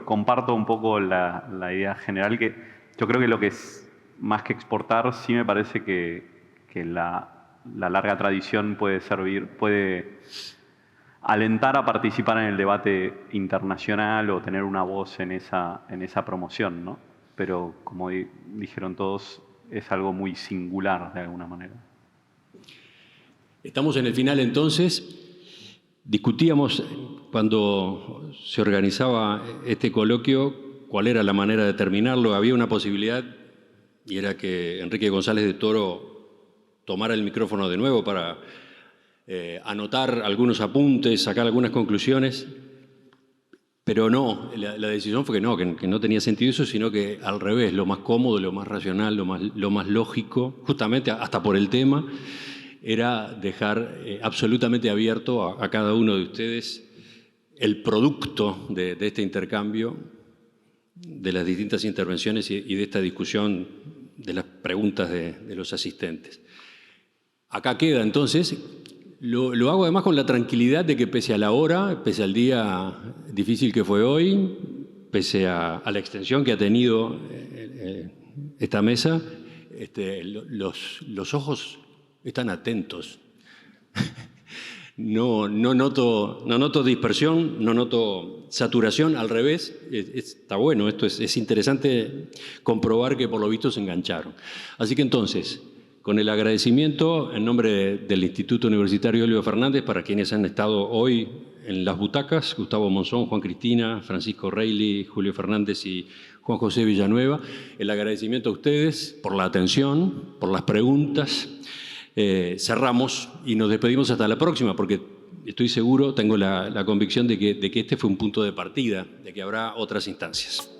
Comparto un poco la idea general, que yo creo que lo que es más que exportar, sí me parece que la larga tradición puede alentar a participar en el debate internacional o tener una voz en esa promoción, ¿no? Pero como dijeron todos, es algo muy singular de alguna manera. Estamos en el final entonces. Discutíamos cuando se organizaba este coloquio cuál era la manera de terminarlo. Había una posibilidad y era que Enrique González de Toro tomara el micrófono de nuevo para anotar algunos apuntes, sacar algunas conclusiones. Pero no, la decisión fue que no tenía sentido eso, sino que al revés, lo más cómodo, lo más racional, lo más lógico, justamente hasta por el tema, era dejar absolutamente abierto a cada uno de ustedes el producto de este intercambio, de las distintas intervenciones y de esta discusión de las preguntas de los asistentes. Acá queda entonces. Lo hago además con la tranquilidad de que pese a la hora, pese al día difícil que fue hoy, pese a la extensión que ha tenido esta mesa, los ojos están atentos. No noto dispersión, no noto saturación, al revés. Está bueno, es interesante comprobar que por lo visto se engancharon. Así que entonces, con el agradecimiento en nombre del Instituto Universitario Elbio Fernández para quienes han estado hoy en las butacas, Gustavo Monzón, Juan Cristina, Francisco Reilly, Julio Fernández y Juan José Villanueva, el agradecimiento a ustedes por la atención, por las preguntas. Cerramos y nos despedimos hasta la próxima, porque estoy seguro, tengo la convicción de que este fue un punto de partida, de que habrá otras instancias.